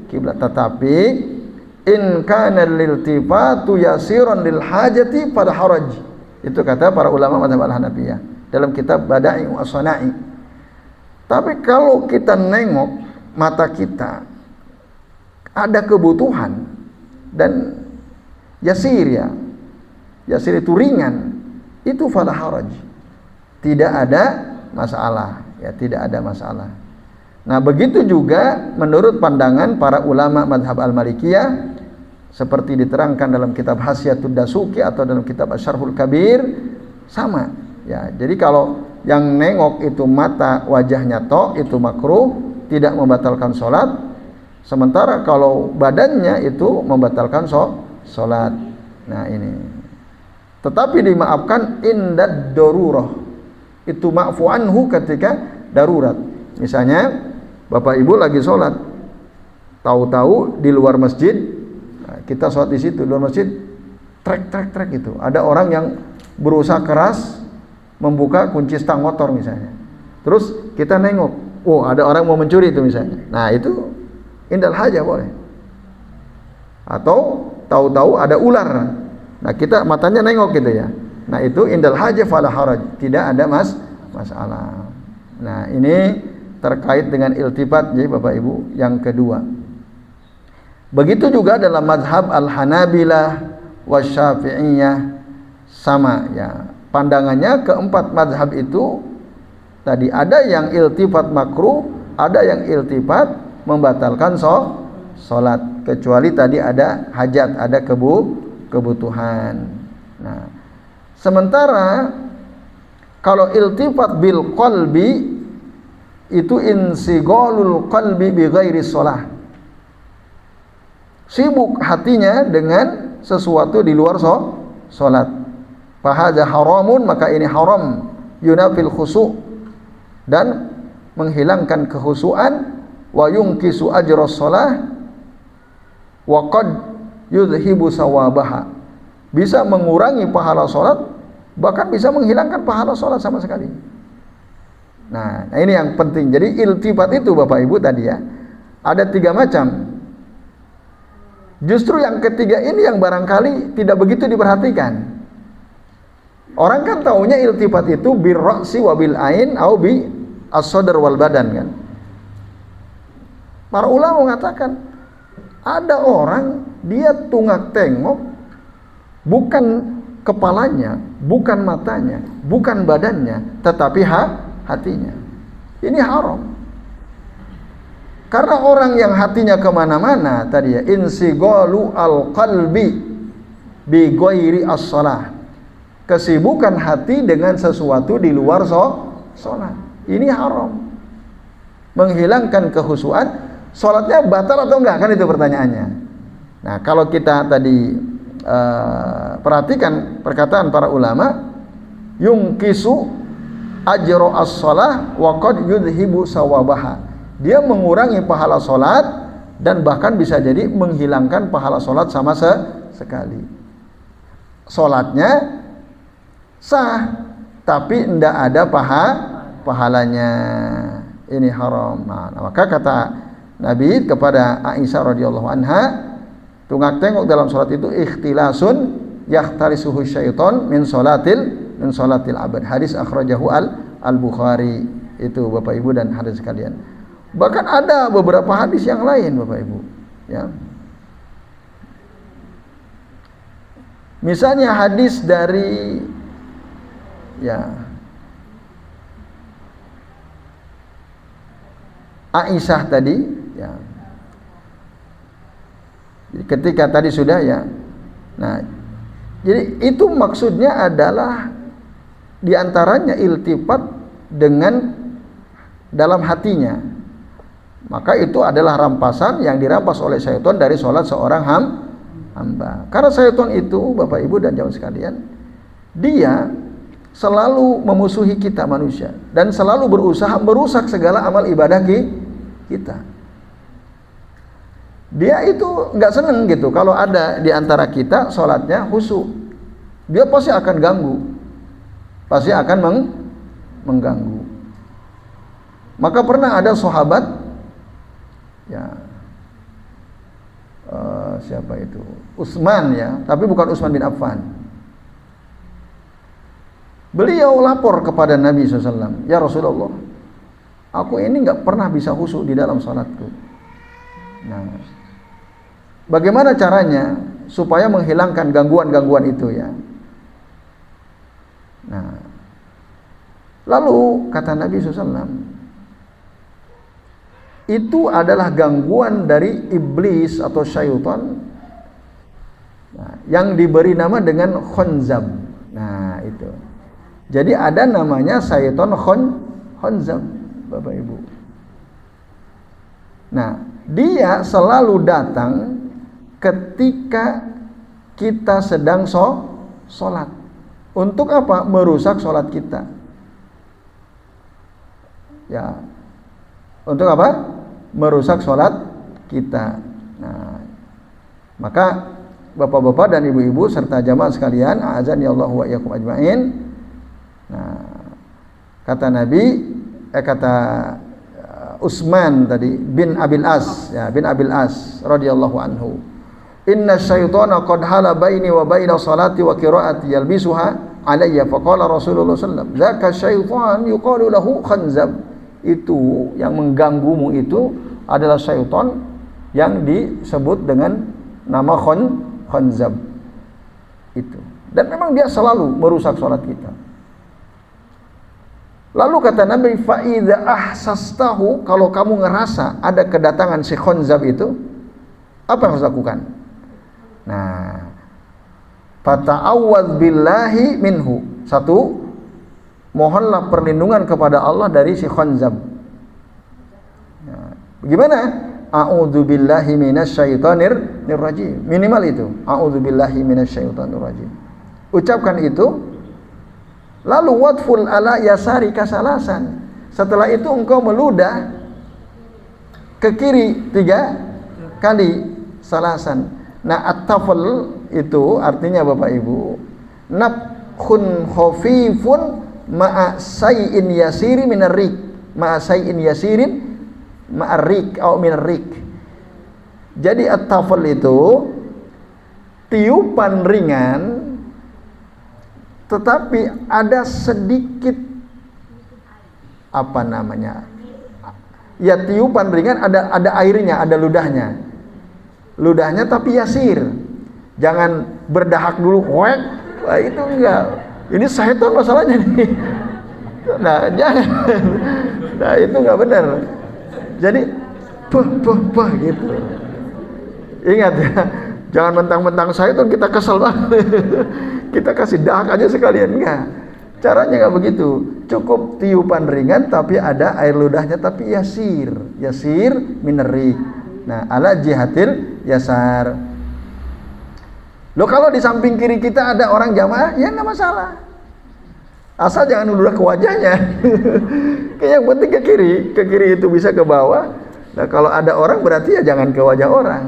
kiblat. Tetapi in kana liltifatu yasiran lil hajati pada haraj. Itu kata para ulama mazhab Al-Hanafiyah dalam kitab Bada'i wa Sana'i. Tapi kalau kita nengok mata kita ada kebutuhan dan yasir itu ringan, itu fala haraj, tidak ada masalah ya, tidak ada masalah. Nah, begitu juga menurut pandangan para ulama mazhab Al-Malikiyah seperti diterangkan dalam kitab Hasyiatud Dasuki atau dalam kitab Asy-Syarhul Kabir, sama ya. Jadi kalau yang nengok itu mata wajahnya itu makruh, tidak membatalkan salat. Sementara kalau badannya itu membatalkan salat. Nah, ini. Tetapi dimaafkan indad darurah. Itu ma'fu anhu ketika darurat. Misalnya Bapak Ibu lagi salat, tahu-tahu di luar masjid, kita sholat di situ, di luar masjid, trek gitu. Ada orang yang berusaha keras membuka kunci stang motor misalnya. Terus kita nengok, oh ada orang mau mencuri itu misalnya. Nah, itu indal haja boleh. Atau tahu-tahu ada ular. Nah, kita matanya nengok gitu ya. Nah, itu indal haja fala haraj, tidak ada masalah. Nah, ini terkait dengan iltifat jadi Bapak Ibu yang kedua. Begitu juga dalam mazhab Al-Hanabilah Wasyafi'iyah sama ya. Pandangannya keempat mazhab itu tadi ada yang iltifat makruh, ada yang iltifat membatalkan salat, kecuali tadi ada hajat, ada kebutuhan. Nah, sementara kalau iltifat bil qalbi itu insighalul qalbi bi ghairi shalah. Sibuk hatinya dengan sesuatu di luar salat. Fahadza haramun, maka ini haram, yunafil khusu' dan menghilangkan kekhusyuan, wa yunqisu ajra shalah wa qad yudhibu sawabaha. Bisa mengurangi pahala salat, bahkan bisa menghilangkan pahala salat sama sekali. Nah, ini yang penting. Jadi iltifat itu Bapak Ibu tadi ya, ada 3 macam. Justru yang ketiga ini yang barangkali tidak begitu diperhatikan. Orang kan taunya iltifat itu bir ra'si wa bil ain au bi as-sadr wal badan kan. Para ulama mengatakan ada orang dia tungak tengok bukan kepalanya, bukan matanya, bukan badannya, tetapi hatinya. Ini haram. Karena orang yang hatinya kemana-mana tadi ya, insighalu al-qalbi bi ghairi as-shalah. Kesibukan hati dengan sesuatu di luar salat. Ini haram. Menghilangkan kekhusyuan, salatnya batal atau enggak, kan itu pertanyaannya. Nah, kalau kita tadi perhatikan perkataan para ulama, yungkisu ajra as-shalah wa qad yudhibu sawabaha. Dia mengurangi pahala salat dan bahkan bisa jadi menghilangkan pahala salat sama sekali. Salatnya sah, tapi tidak ada pahalanya. Ini haram. Nah, maka kata Nabi kepada Aisyah radhiyallahu anha, tungak tengok dalam salat itu ikhtilasun yahtalisuhu syaiton min salatil abad. Hadis akhrajahu al-Bukhari. Itu Bapak Ibu dan hadis sekalian. Bahkan ada beberapa hadis yang lain Bapak Ibu, ya. Misalnya hadis dari Aisyah tadi, ya. Ketika tadi sudah ya. Nah, jadi itu maksudnya adalah diantaranya iltifat dengan dalam hatinya. Maka itu adalah rampasan yang dirampas oleh syaitan dari sholat seorang hamba. Karena syaitan itu Bapak Ibu dan jamaah sekalian, dia selalu memusuhi kita manusia dan selalu berusaha merusak segala amal ibadah kita. Dia itu nggak seneng gitu kalau ada di antara kita sholatnya khusyuk. Dia pasti akan ganggu, pasti akan mengganggu. Maka pernah ada sahabat, ya, siapa itu? Utsman, ya, tapi bukan Utsman bin Affan. Beliau lapor kepada Nabi SAW, ya Rasulullah, aku ini nggak pernah bisa khusyuk di dalam salatku. Nah, bagaimana caranya supaya menghilangkan gangguan-gangguan itu, ya? Nah, lalu kata Nabi SAW, itu adalah gangguan dari iblis atau syaitan, nah, yang diberi nama dengan khonzab. Nah, itu. Jadi ada namanya syaitan khonzab, Bapak Ibu. Nah, dia selalu datang ketika kita sedang sholat. Untuk apa? Merusak sholat kita. Ya. Untuk apa? Merusak sholat kita. Nah, maka bapak-bapak dan ibu-ibu serta jamaah sekalian, a'azani Allah wa iyyakum ajmain. Nah, kata Nabi, kata Utsman tadi bin Abil As, ya, bin Abil As radhiyallahu anhu, inna syaitana qad hala baini wa baina salati wa qiraati yalbisuha alayya, faqala Rasulullah sallallahu alaihi wasallam, dzaka syaitan yuqalu lahu khanzab. Itu yang mengganggumu itu adalah syaitan yang disebut dengan nama khanzab itu. Dan memang dia selalu merusak salat kita. Lalu kata Nabi, fa idza ahsastahu, kalau kamu ngerasa ada kedatangan si khanzab itu, apa yang harus lakukan? Nah, fata'awwadz billahi minhu. Satu, mohonlah perlindungan kepada Allah dari si khanzab. Nah, bagaimana? A'udzubillahi minasyaitonir rajim. Minimal itu. A'udzubillahi minasyaitonir rajim. Ucapkan itu. Lalu wadful ala yasari kasalasan. Setelah itu engkau meludah ke kiri 3 kali salasan. Nah, at-tafal itu artinya Bapak Ibu, nafkhun khafifun ma'a say'in yasiri minarrik, ma'a say'in yasirin ma'arrik atau minarrik. Jadi at-tafal itu tiupan ringan tetapi ada sedikit apa namanya? Ya, tiupan ringan, ada airnya, ada ludahnya. Ludahnya tapi yasir. Jangan berdahak dulu, wek. Wah, itu enggak. Ini syaitan masalahnya nih. Nah, jangan. Nah, itu enggak benar. Jadi puh gitu. Ingat ya, jangan mentang-mentang syaitan kita kesel banget. Kita kasih dahak aja sekalian, enggak. Caranya enggak begitu. Cukup tiupan ringan tapi ada air ludahnya tapi yasir minerik. Nah, ala jihatil yasar. Loh, kalau di samping kiri kita ada orang jamaah, ya enggak masalah. Asal jangan ludah ke wajahnya. Yang penting ke kiri itu bisa ke bawah. Nah, kalau ada orang berarti ya jangan ke wajah orang.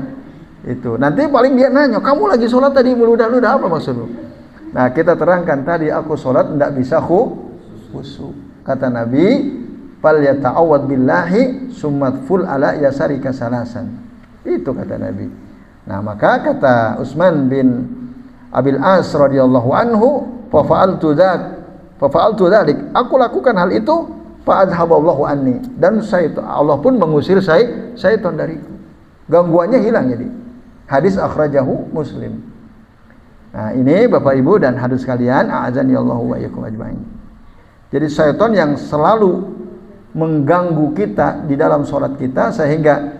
Itu. Nanti paling dia nanya, "Kamu lagi sholat tadi meludah-ludah, apa maksudmu?" Nah, kita terangkan tadi, aku sholat tidak bisa khusyuk. Kata Nabi, falyata'awwad billahi summatful ala yasarika salasan. Itu kata Nabi. Nah, maka kata Utsman bin Abil As radhiyallahu anhu, fa fa'altu dzalik, aku lakukan hal itu, fa adhaballahu anni, dan Allah pun mengusir syaitan dariku. Gangguannya hilang jadi. Hadis akhrajahu Muslim. Nah, ini Bapak Ibu dan hadirin sekalian, a'azani Allahu wa iyyakum ajmain. Jadi syaitan yang selalu mengganggu kita di dalam sholat kita sehingga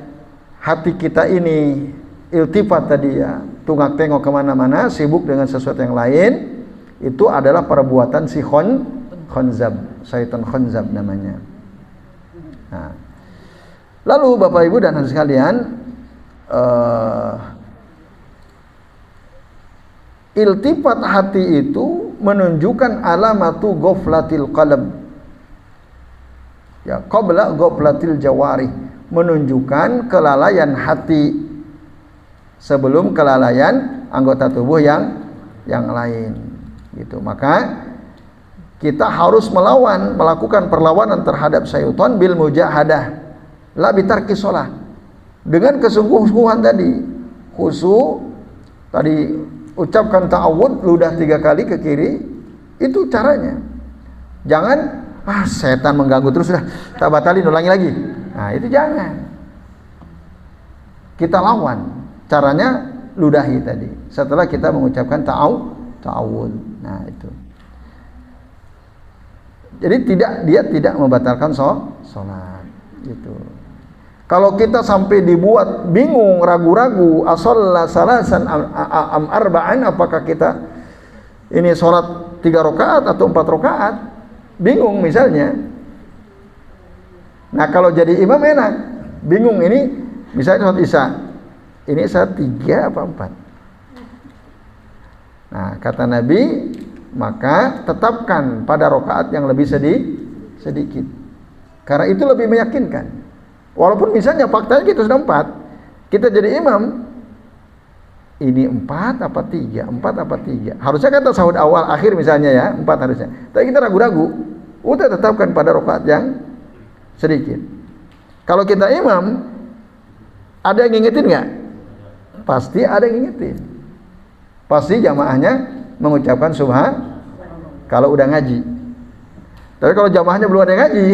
hati kita ini iltifat tadi ya, tunggak tengok kemana-mana, sibuk dengan sesuatu yang lain, itu adalah perbuatan si khonzab, syaitan khonzab namanya. Nah, lalu Bapak Ibu dan hadirin sekalian, iltifat hati itu menunjukkan alamatu ghaflatil qalb. Ya, qabla ghaflatil jawarih, menunjukkan kelalaian hati sebelum kelalaian anggota tubuh yang lain. Gitu. Maka kita harus melakukan perlawanan terhadap syaitan bil mujahadah, la bitarki shalah, dengan kesungguh-sungguhan tadi. Khusyuk tadi, ucapkan ta'awud ludah 3 kali ke kiri, itu caranya. Jangan setan mengganggu terus sudah tak batalin, ulangi lagi. Nah, itu jangan. Kita lawan. Caranya ludahi tadi setelah kita mengucapkan ta'awud. Nah, itu. Jadi dia tidak membatalkan sholat gitu. Kalau kita sampai dibuat bingung, ragu-ragu, ashalla salasan am arba'an, apakah kita ini sholat 3 rakaat atau 4 rakaat, bingung misalnya. Nah, kalau jadi imam enak, bingung ini misalnya sholat isya, ini saat 3 apa 4. Nah, kata Nabi, maka tetapkan pada rakaat yang lebih sedikit, karena itu lebih meyakinkan. Walaupun misalnya faktanya kita sudah 4, kita jadi imam, ini 4 apa 3, 4 apa 3. Harusnya kata sahud awal akhir misalnya ya, 4 harusnya. Tapi kita ragu-ragu, udah tetapkan pada rakaat yang sedikit. Kalau kita imam, ada yang ngingetin nggak? Pasti ada yang ngingetin. Pasti jamaahnya mengucapkan subhan kalau udah ngaji. Tapi kalau jamaahnya belum ada yang ngaji,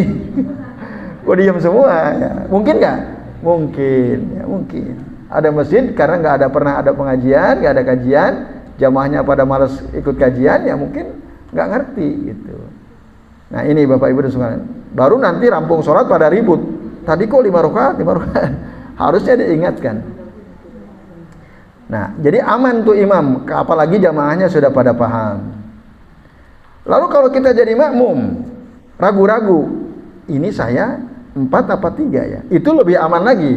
diam semua ya. Mungkin nggak? Mungkin ya, mungkin. Ada masjid karena pernah ada pengajian, nggak ada kajian, jamaahnya pada malas ikut kajian, ya mungkin nggak ngerti gitu. Nah, ini Bapak Ibu dan sekalian, baru nanti rampung sholat pada ribut. Tadi kok 5 rakaat. Harusnya diingatkan. Nah, jadi aman tuh imam, apalagi jamaahnya sudah pada paham. Lalu kalau kita jadi makmum, ragu-ragu, ini saya 4 apa 3 ya? Itu lebih aman lagi.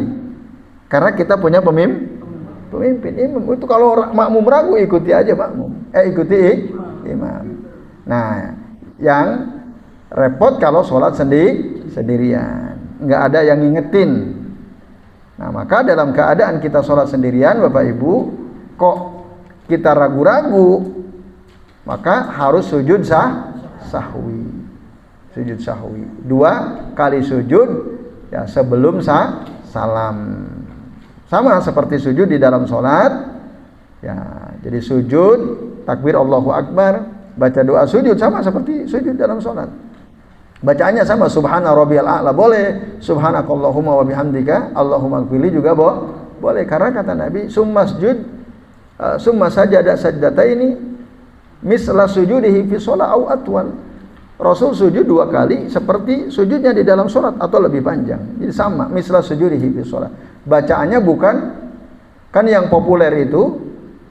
Karena kita punya pemimpin imam. Itu kalau makmum ragu, ikuti aja makmum. Ikuti imam. Nah, yang repot kalau sholat sendirian, nggak ada yang ngingetin. Nah, maka dalam keadaan kita sholat sendirian, Bapak Ibu, kok kita ragu-ragu, maka harus sujud sahwi. Sujud sahwi 2 kali sujud ya sebelum salam. Sama seperti sujud di dalam sholat ya. Jadi sujud, takbir Allahu Akbar, baca doa sujud sama seperti sujud dalam sholat. Bacaannya sama, subhana rabbiyal a'la boleh, subhanakallahumma wa bihamdika Allahumma ighfirli juga boleh, karena kata Nabi summa sajada sajdataini misla sujudihi fi shalah au atwal. Rasul sujud 2 kali seperti sujudnya di dalam sholat atau lebih panjang. Jadi sama, misla sujudihi fi shalah. Bacaannya bukan, kan yang populer itu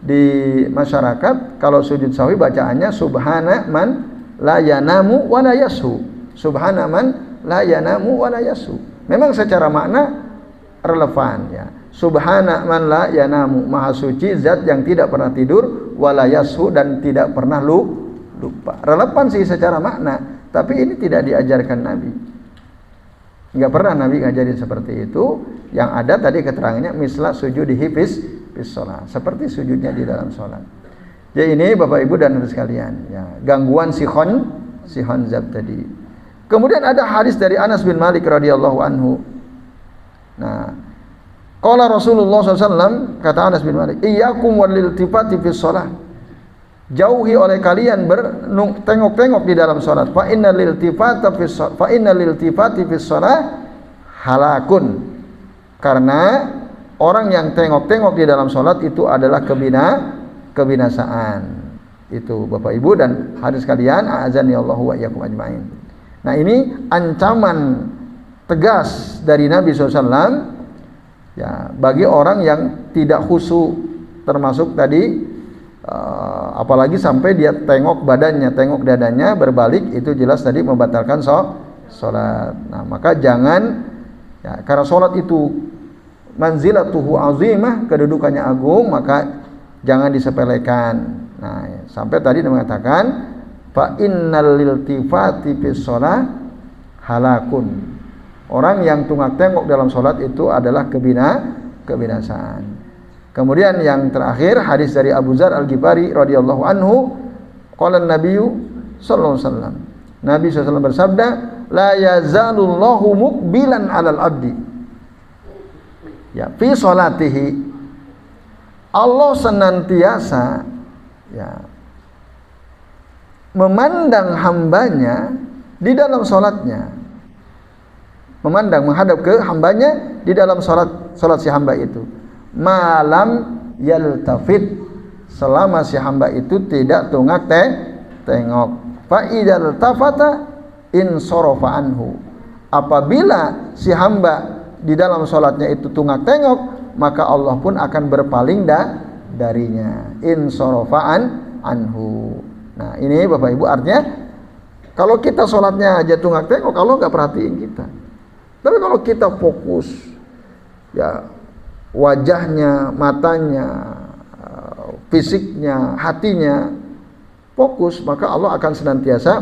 di masyarakat kalau sujud sahwi bacaannya subhana man la yanamu wa la yashu. Subhana man la yanamu wa la yasu. Memang secara makna relevan ya. Subhana man la yanamu, maha suci zat yang tidak pernah tidur, wa la yasu, dan tidak pernah lupa. Relevan sih secara makna, tapi ini tidak diajarkan Nabi. Enggak pernah Nabi ngajarin seperti itu. Yang ada tadi keterangannya misla sujudihi fis shalah, seperti sujudnya di dalam salat. Jadi ini Bapak Ibu dan Saudara sekalian ya, gangguan si khonzab tadi. Kemudian ada hadis dari Anas bin Malik radhiyallahu anhu. Nah, qala Rasulullah SAW, kata Anas bin Malik, iyyakum wal iltifati fis shalah. Jauhi oleh kalian bertengok-tengok di dalam salat. Fa innal iltifati fis shalah halakun. Karena orang yang tengok-tengok di dalam salat itu adalah kebinasaan. Itu Bapak Ibu dan hadis kalian, a'azani Allahu wa iyyakum ajmain. Nah, ini ancaman tegas dari Nabi SAW ya bagi orang yang tidak khusyuk, termasuk tadi apalagi sampai dia tengok badannya, tengok dadanya berbalik, itu jelas tadi membatalkan sholat. Nah, maka jangan ya, karena sholat itu manzilatuhu azimah, kedudukannya agung, maka jangan disepelekan. Nah, sampai tadi dia mengatakan fa innal iltifati fis shalah halakun. Orang yang tengok dalam sholat itu adalah kebinasaan. Kemudian yang terakhir hadis dari Abu Dzar Al-Ghifari radhiyallahu anhu, qala an-nabiyyu sallallahu alaihi wasallam. Nabi SAW bersabda, la yazalullahu muqbilan 'alal 'abdi. Ya, fi sholatihi. Allah senantiasa ya memandang hambanya di dalam sholatnya. Memandang, menghadap ke hambanya di dalam sholat si hamba itu. Malam yaltafit, selama si hamba itu tidak tengok. Fa idzal tafata insarafa anhu. Apabila si hamba di dalam sholatnya itu tengok, maka Allah pun akan berpaling darinya. Insarafa anhu. Nah, ini Bapak Ibu artinya kalau kita sholatnya aja tengok, Allah nggak perhatiin kita. Tapi kalau kita fokus, ya wajahnya, matanya, fisiknya, hatinya fokus, maka Allah akan senantiasa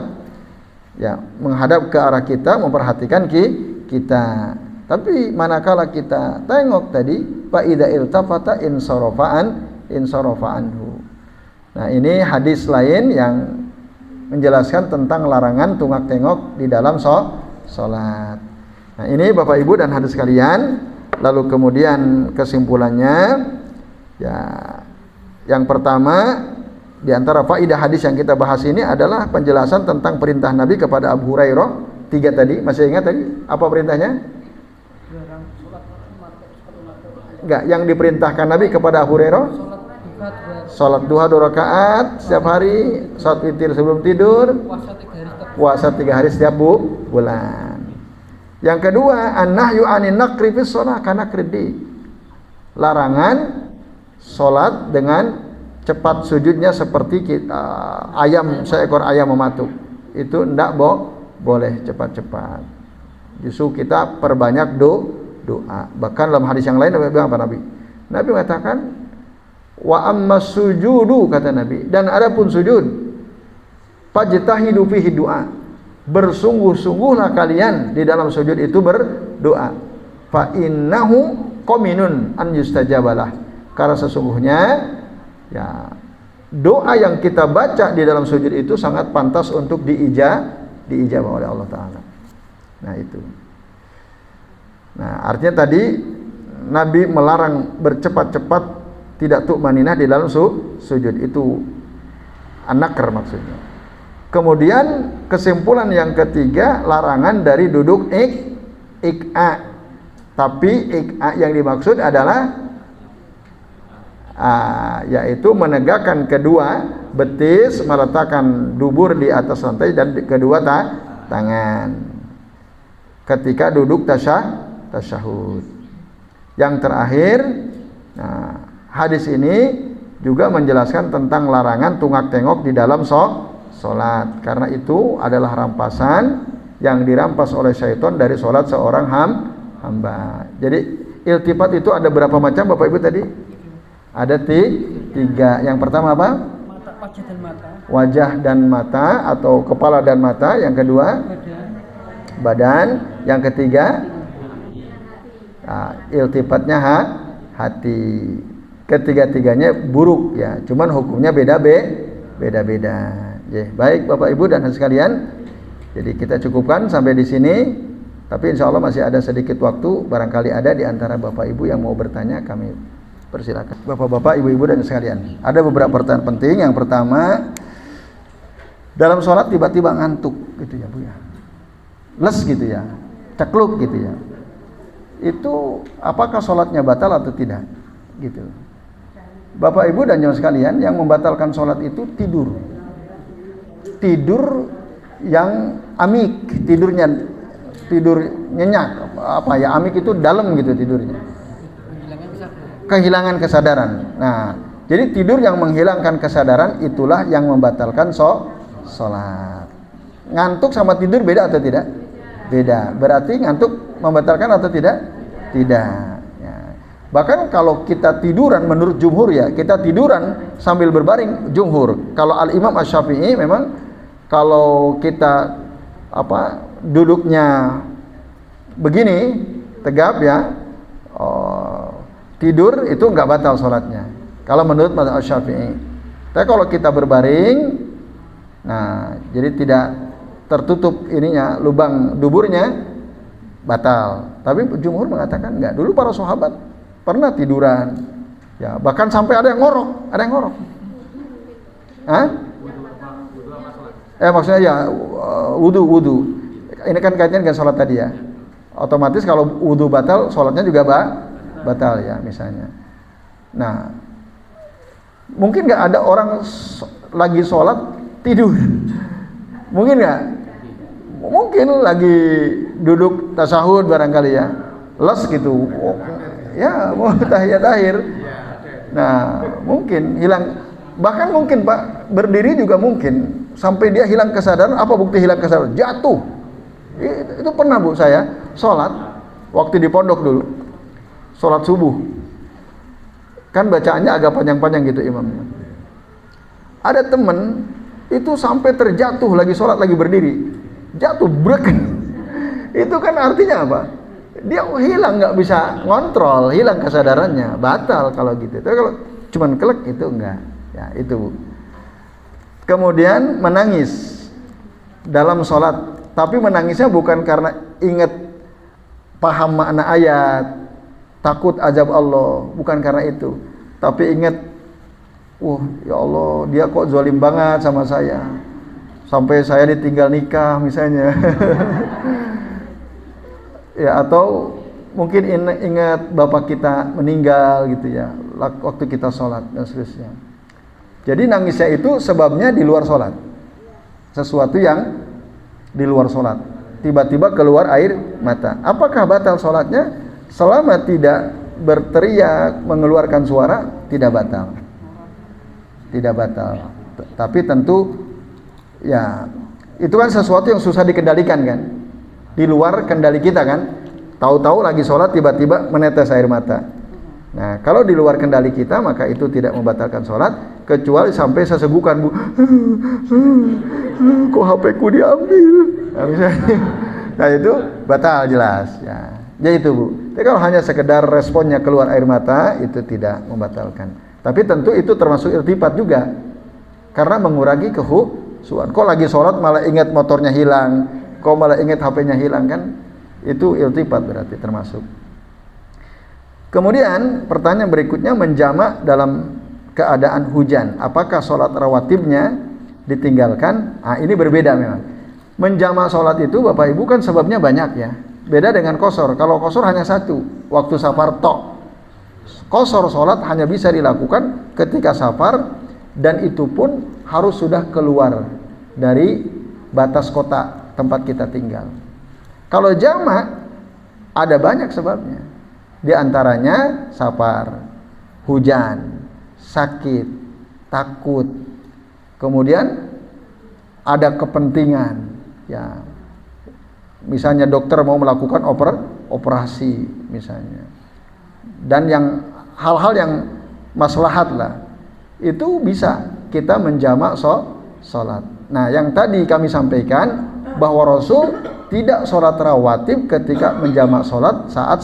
ya menghadap ke arah kita, memperhatikan kita. Tapi manakala kita tengok tadi, fa idza iltafata insarafa anhu. Nah, ini hadis lain yang menjelaskan tentang larangan tengok di dalam sholat. Nah, ini Bapak Ibu dan hadis sekalian. Lalu kemudian kesimpulannya ya, yang pertama di antara faedah hadis yang kita bahas ini adalah penjelasan tentang perintah Nabi kepada Abu Hurairah. 3 tadi, masih ingat tadi apa perintahnya? Enggak, yang diperintahkan Nabi kepada Abu Hurairah salat duha 2 rakaat setiap hari, salat witir sebelum tidur, puasa 3 hari setiap bulan. Yang kedua, an-nahyu 'anin naqri fis shalah kana kredi. Larangan salat dengan cepat sujudnya seperti seekor ayam mematuk. Itu enggak boleh cepat-cepat. Justru kita perbanyak doa. Bahkan dalam hadis yang lain Nabi bilang apa Nabi? Nabi mengatakan wa ammas sujudu, kata Nabi, dan adapun sujud fajtahidu fihi du'a. Bersungguh-sungguhlah kalian di dalam sujud itu berdoa. Fa innahu qaminun an yustajabalah. Karena sesungguhnya ya doa yang kita baca di dalam sujud itu sangat pantas untuk diijabah oleh Allah Ta'ala. Nah, itu. Nah, artinya tadi Nabi melarang bercepat-cepat, tidak tu'maninah di dalam sujud. Itu an-nakr maksudnya. Kemudian kesimpulan yang ketiga, larangan dari duduk ik'a. Tapi ik'a yang dimaksud adalah yaitu menegakkan kedua betis, meletakkan dubur di atas lantai dan kedua tangan ketika duduk tasyahud. Yang terakhir, nah, hadis ini juga menjelaskan tentang larangan tengok di dalam sholat, karena itu adalah rampasan yang dirampas oleh syaitan dari sholat seorang hamba. Jadi iltifat itu ada berapa macam Bapak Ibu tadi? Ada 3. Yang pertama apa? Wajah dan mata atau kepala dan mata. Yang kedua badan. Yang ketiga iltifatnya hati. Ketiga-tiganya buruk ya, cuman hukumnya beda-beda. Ya, baik Bapak Ibu dan sekalian, Jadi kita cukupkan sampai di sini. Tapi insya Allah masih ada sedikit waktu. Barangkali ada di antara Bapak Ibu yang mau bertanya, kami persilakan. Bapak-bapak, ibu-ibu dan sekalian, ada beberapa pertanyaan penting. Yang pertama, dalam sholat tiba-tiba ngantuk gitu ya Bu ya, les gitu ya, cekluk gitu ya, itu apakah sholatnya batal atau tidak gitu. Bapak Ibu dan jemaah sekalian, yang membatalkan sholat itu tidur yang amik, tidur nyenyak, apa ya, amik itu dalam gitu tidurnya, kehilangan kesadaran. Nah, jadi tidur yang menghilangkan kesadaran itulah yang membatalkan sholat. Ngantuk sama tidur beda atau tidak? Beda. Berarti ngantuk membatalkan atau tidak? Tidak. Ya. Bahkan kalau kita tiduran, menurut jumhur ya, kita tiduran sambil berbaring, jumhur. Kalau Al-Imam Asy-Syafi'i memang kalau kita duduknya begini tegap ya, tidur itu nggak batal sholatnya kalau menurut mazhab Asy-Syafi'i. Tapi kalau kita berbaring, nah jadi tidak tertutup ininya, lubang duburnya, batal. Tapi jumhur mengatakan enggak. Dulu para sahabat pernah tiduran ya, bahkan sampai ada yang ngorok. Hah? Maksudnya ya wudu. Ini kan kaitannya dengan sholat tadi ya. Otomatis kalau wudu batal, sholatnya juga batal ya misalnya. Nah, mungkin nggak ada orang lagi sholat tidur? Mungkin nggak? Mungkin lagi duduk tasyahud barangkali ya, les gitu. Ya mau tahiyat akhir. Nah, mungkin hilang. Bahkan mungkin Pak berdiri juga mungkin sampai dia hilang kesadaran. Apa bukti hilang kesadaran? Jatuh. Itu pernah Bu saya sholat waktu di pondok dulu, sholat subuh. Kan bacaannya agak panjang-panjang gitu imamnya. Ada temen itu sampai terjatuh lagi sholat, lagi berdiri, jatuh brek. Itu kan artinya apa? Dia hilang, nggak bisa ngontrol, hilang kesadarannya, batal kalau gitu. Tapi kalau cuman kelek itu enggak. Ya itu Bu. Kemudian menangis dalam sholat, tapi menangisnya bukan karena ingat paham makna ayat, takut azab Allah, bukan karena itu. Tapi ingat, ya Allah, dia kok zalim banget sama saya, sampai saya ditinggal nikah misalnya. Ya, atau mungkin ingat bapak kita meninggal gitu ya, waktu kita sholat dan seterusnya. Jadi nangisnya itu sebabnya di luar sholat, sesuatu yang di luar sholat, tiba-tiba keluar air mata. Apakah batal sholatnya? Selama tidak berteriak, mengeluarkan suara, tidak batal. Tidak batal. Tapi tentu ya itu kan sesuatu yang susah dikendalikan kan, di luar kendali kita kan. Tahu-tahu lagi sholat tiba-tiba menetes air mata. Nah, kalau di luar kendali kita maka itu tidak membatalkan sholat, kecuali sampai sesegukan Bu, kok HP ku diambil. Nah, misalnya, nah itu batal jelas ya. Jadi itu Bu. Tapi kalau hanya sekedar responnya keluar air mata, itu tidak membatalkan. Tapi tentu itu termasuk irtifat juga, karena mengurangi kekhusyuan. Kok lagi sholat malah ingat motornya hilang, kok malah ingat HP-nya hilang, kan itu irtifat berarti termasuk. Kemudian pertanyaan berikutnya, menjamak dalam keadaan hujan, apakah sholat rawatibnya ditinggalkan? Nah, ini berbeda memang. Menjamak sholat itu Bapak Ibu kan sebabnya banyak ya. Beda dengan qashar. Kalau qashar hanya satu, waktu safar tok. Qashar sholat hanya bisa dilakukan ketika safar, dan itu pun harus sudah keluar dari batas kota tempat kita tinggal. Kalau jamak ada banyak sebabnya. Di antaranya safar, hujan, sakit, takut, kemudian ada kepentingan ya, misalnya dokter mau melakukan operasi misalnya, dan yang hal-hal yang maslahat lah, itu bisa kita menjamak sholat. Nah, yang tadi kami sampaikan bahwa Rasul tidak sholat rawatib ketika menjamak sholat saat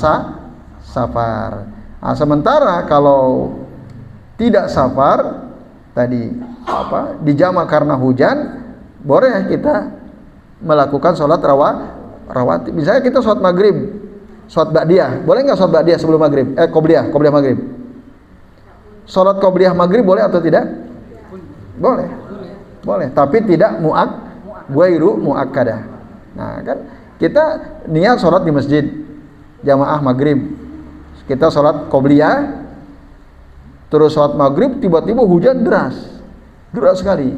safar. Nah, sementara kalau tidak safar tadi dijamak karena hujan, boleh kita melakukan sholat rawatib. Misalnya kita sholat maghrib, sholat ba'diyah, boleh nggak sholat ba'diyah sebelum maghrib? Qobliyah maghrib. Sholat qobliyah maghrib boleh atau tidak? Boleh. Boleh, tapi tidak ghairu muakkadah. Nah, kan kita niat sholat di masjid jamaah maghrib, kita sholat qobliyah, terus sholat maghrib, tiba-tiba hujan deras sekali.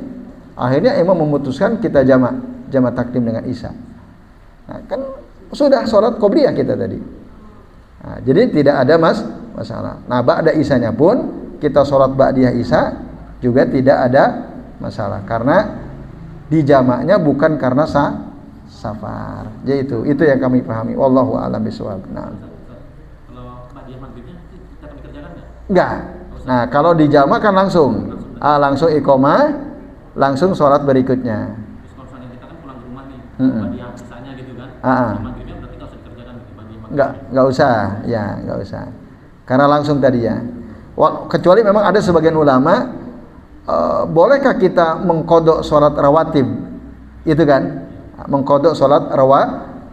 Akhirnya imam memutuskan kita jama takdim dengan isya. Nah, kan sudah sholat qobliyah kita tadi. Nah, jadi tidak ada masalah. Nah, ba'da isyanya pun kita sholat ba'diyah isya juga tidak ada masalah, karena dijamaknya bukan karena safar. Jadi itu yang kami pahami. Wallahu a'lam bishawab. Nah. Kalau ba'diyah maghribnya kita kami kerjakan enggak? Enggak. Nah, kalau dijamak kan langsung iqamah, langsung sholat berikutnya. Terus kalau misalnya kita kan pulang ke rumah nih, ba'diyah sisanya gitu kan. Maghribnya berarti enggak usah dikerjakan gitu, ba'diyah maghrib. Enggak usah. Ya, enggak usah. Karena langsung tadi ya. Kecuali memang ada sebagian ulama, bolehkah kita mengkodok sholat rawatib? Itu kan, mengkodok sholat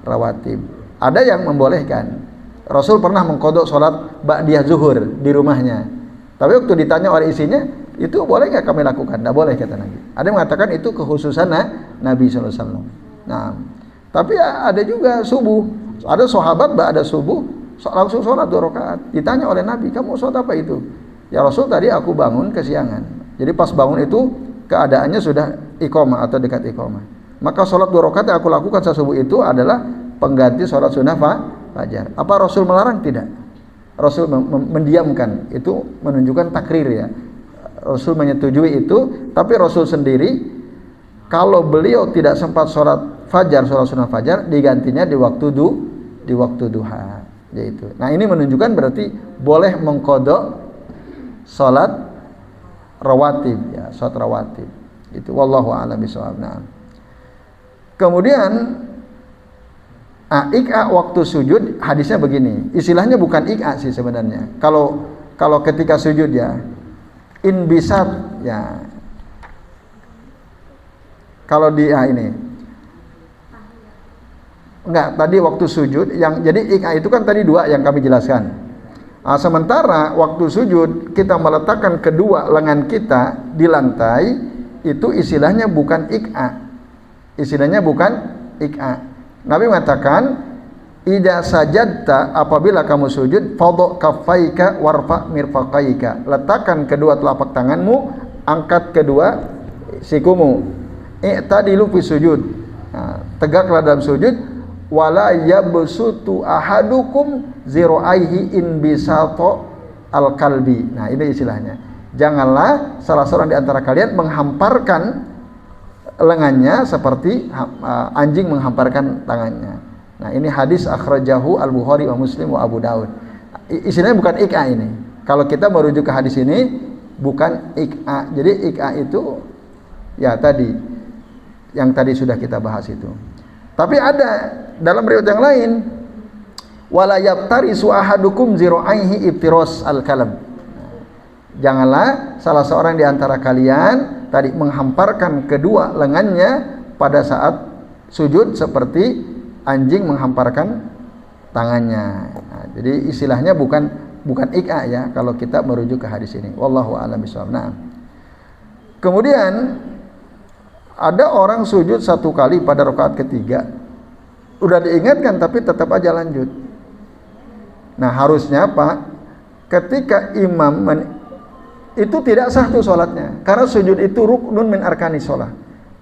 rawatib. Ada yang membolehkan. Rasul pernah mengkodok sholat ba'diyah zuhur di rumahnya. Tapi waktu ditanya oleh isinya, itu boleh nggak kami lakukan? Tidak boleh, kata Nabi. Ada yang mengatakan itu kekhususan Nabi SAW. Nah, tapi ada juga subuh. Ada sahabat ba'da subuh langsung sholat 2 rakaat. Ditanya oleh Nabi, kamu sholat apa itu? Ya Rasul, tadi aku bangun kesiangan. Jadi pas bangun itu keadaannya sudah iqamah atau dekat iqamah. Maka sholat 2 rakaat yang aku lakukan saat subuh itu adalah pengganti sholat sunnah fajar. Apa Rasul melarang? Tidak. Rasul mendiamkan. Itu menunjukkan takrir ya. Rasul menyetujui itu, tapi Rasul sendiri kalau beliau tidak sempat sholat fajar, sholat sunnah fajar, digantinya di waktu duha. Yaitu. Nah, ini menunjukkan berarti boleh mengkodok sholat rawatib ya, sholat rawatib. Itu wallahu a'lam bishawab. Nah. Kemudian iqa waktu sujud, hadisnya begini. Istilahnya bukan iqa sih sebenarnya. Kalau ketika sujud ya, inbisat ya. Kalau di ini enggak, tadi waktu sujud yang jadi iqa itu kan tadi 2 yang kami jelaskan. Sementara waktu sujud kita meletakkan kedua lengan kita di lantai, itu istilahnya bukan iqa. Istilahnya bukan iqa. Nabi mengatakan, idza sajadta, apabila kamu sujud, fadha kaffaika warfa mirfaqaika. Letakkan kedua telapak tanganmu, angkat kedua sikumu. I'tadilu fi sujud. Nah, tegaklah dalam sujud. Wala yabsutu ahadukum ziraihi in bisato al-kalbi. Nah, ini istilahnya. Janganlah salah seorang di antara kalian menghamparkan lengannya seperti anjing menghamparkan tangannya. Nah, ini hadis akhrajahu Al-Bukhari wa Muslim wa Abu Daud. Istilahnya bukan iqa ini. Kalau kita merujuk ke hadis ini bukan iqa. Jadi iqa itu ya tadi yang tadi sudah kita bahas itu. Tapi ada dalam riwayat yang lain, wala yabtarisu ahadukum ziraihi ibtiros al-kalam. Janganlah salah seorang di antara kalian tadi menghamparkan kedua lengannya pada saat sujud seperti anjing menghamparkan tangannya. Nah, jadi istilahnya bukan iqa ya kalau kita merujuk ke hadis ini. Wallahu a'lam bishawab. Nah, kemudian ada orang sujud 1 kali pada rakaat ketiga, udah diingatkan tapi tetap aja lanjut. Nah, harusnya Pak, ketika imam itu tidak sah tuh sholatnya, karena sujud itu ruknun min arkani sholat.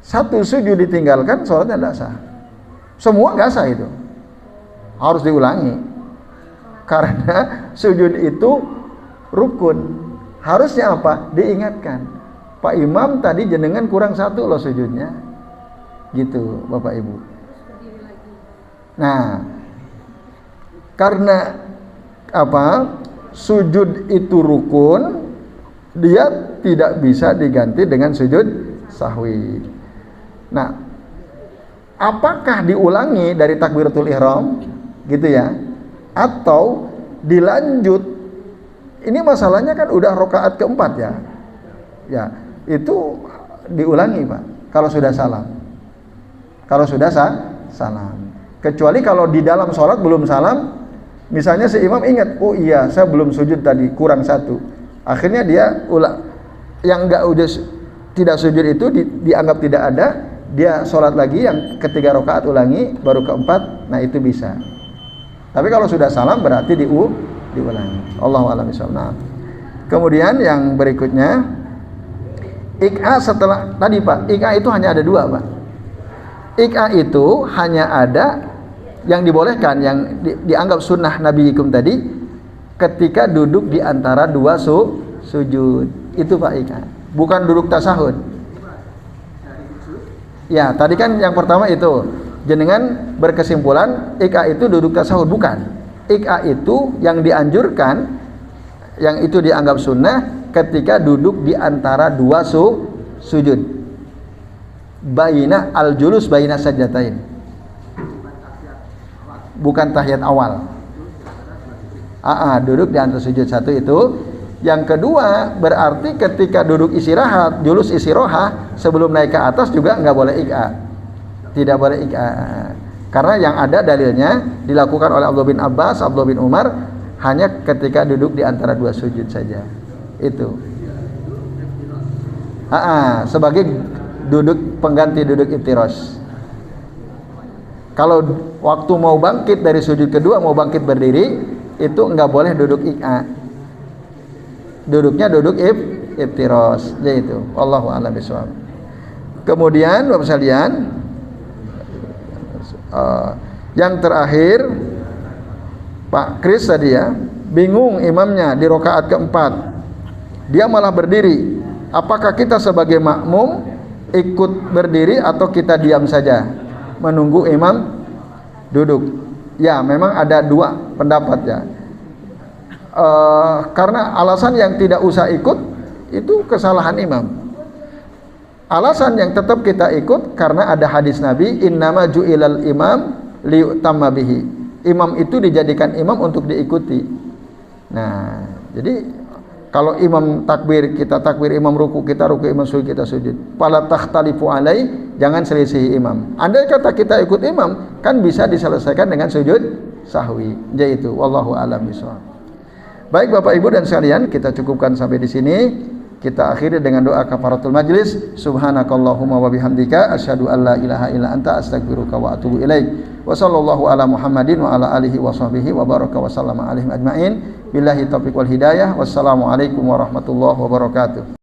Satu sujud ditinggalkan, sholatnya tidak sah. Semua nggak sah itu, harus diulangi. Karena sujud itu rukun. Harusnya apa? Diingatkan. Pak Imam tadi jenengan kurang 1 loh sujudnya. Gitu Bapak Ibu. Nah, karena sujud itu rukun, dia tidak bisa diganti dengan sujud sahwi. Nah, apakah diulangi dari takbiratul ihram gitu ya, atau dilanjut? Ini masalahnya kan udah rakaat keempat ya. Ya, itu diulangi Pak kalau sudah salam. Kalau sudah salam. Kecuali kalau di dalam sholat belum salam, misalnya si imam ingat, oh iya saya belum sujud tadi, kurang satu. Akhirnya dia ulang, yang enggak udah tidak sujud itu dianggap tidak ada, dia sholat lagi yang ketiga rakaat ulangi, baru keempat, nah itu bisa. Tapi kalau sudah salam berarti diulangi. Allahu a'lam bishawab. Nah, kemudian yang berikutnya, IKA setelah tadi Pak, IKA itu hanya ada dua Pak. IKA itu hanya ada yang dibolehkan, yang dianggap sunnah nabiyikum tadi, ketika duduk di antara dua sujud. Itu Pak IKA. Bukan duduk tasahud. Ya, tadi kan yang pertama itu jenengan berkesimpulan IKA itu duduk tasahud, bukan. IKA itu yang dianjurkan, yang itu dianggap sunnah ketika duduk di antara dua sujud. Baina al-julus baina sajdatain. Bukan tahiyat awal. Duduk di antara sujud satu itu. Yang kedua, berarti ketika duduk istirahat, julus istirohah, sebelum naik ke atas juga nggak boleh IKA. Tidak boleh IKA. Karena yang ada dalilnya dilakukan oleh Abdullah bin Abbas, Abdullah bin Umar, hanya ketika duduk di antara dua sujud saja. Itu. Sebagai duduk pengganti duduk iftirosh. Kalau waktu mau bangkit dari sujud kedua, mau bangkit berdiri, itu nggak boleh duduk IKA. Duduknya duduk iftirosh, yaitu wallahu a'lam bishawab. Kemudian Bapak sekalian, yang terakhir Pak Kris tadi ya, bingung imamnya di rakaat keempat, dia malah berdiri. Apakah kita sebagai makmum ikut berdiri atau kita diam saja menunggu imam duduk? Ya, memang ada dua pendapat ya. Karena alasan yang tidak usah ikut itu kesalahan imam. Alasan yang tetap kita ikut karena ada hadis Nabi, innama ju'ilal imam liyutamma bihi. Imam itu dijadikan imam untuk diikuti. Nah, jadi kalau imam takbir, kita takbir, imam ruku, kita ruku, imam sujud, kita sujud. Fala takhtalifu alai, jangan selisih imam. Andai kata kita ikut imam, kan bisa diselesaikan dengan sujud sahwi. Yaitu wallahu a'lam bishawab. Baik Bapak Ibu dan sekalian, kita cukupkan sampai di sini. Kita akhiri dengan doa kafaratul majlis. Subhanakallahumma wa bihamdika asyhadu an la ilaha illa anta astaghfiruka wa atubu ilaik. Wa sallallahu ala Muhammadin wa ala alihi wa sahbihi wa baraka wa sallama alaihim ajmain. Billahi taufiq wal hidayah. Wassalamualaikum warahmatullahi wabarakatuh.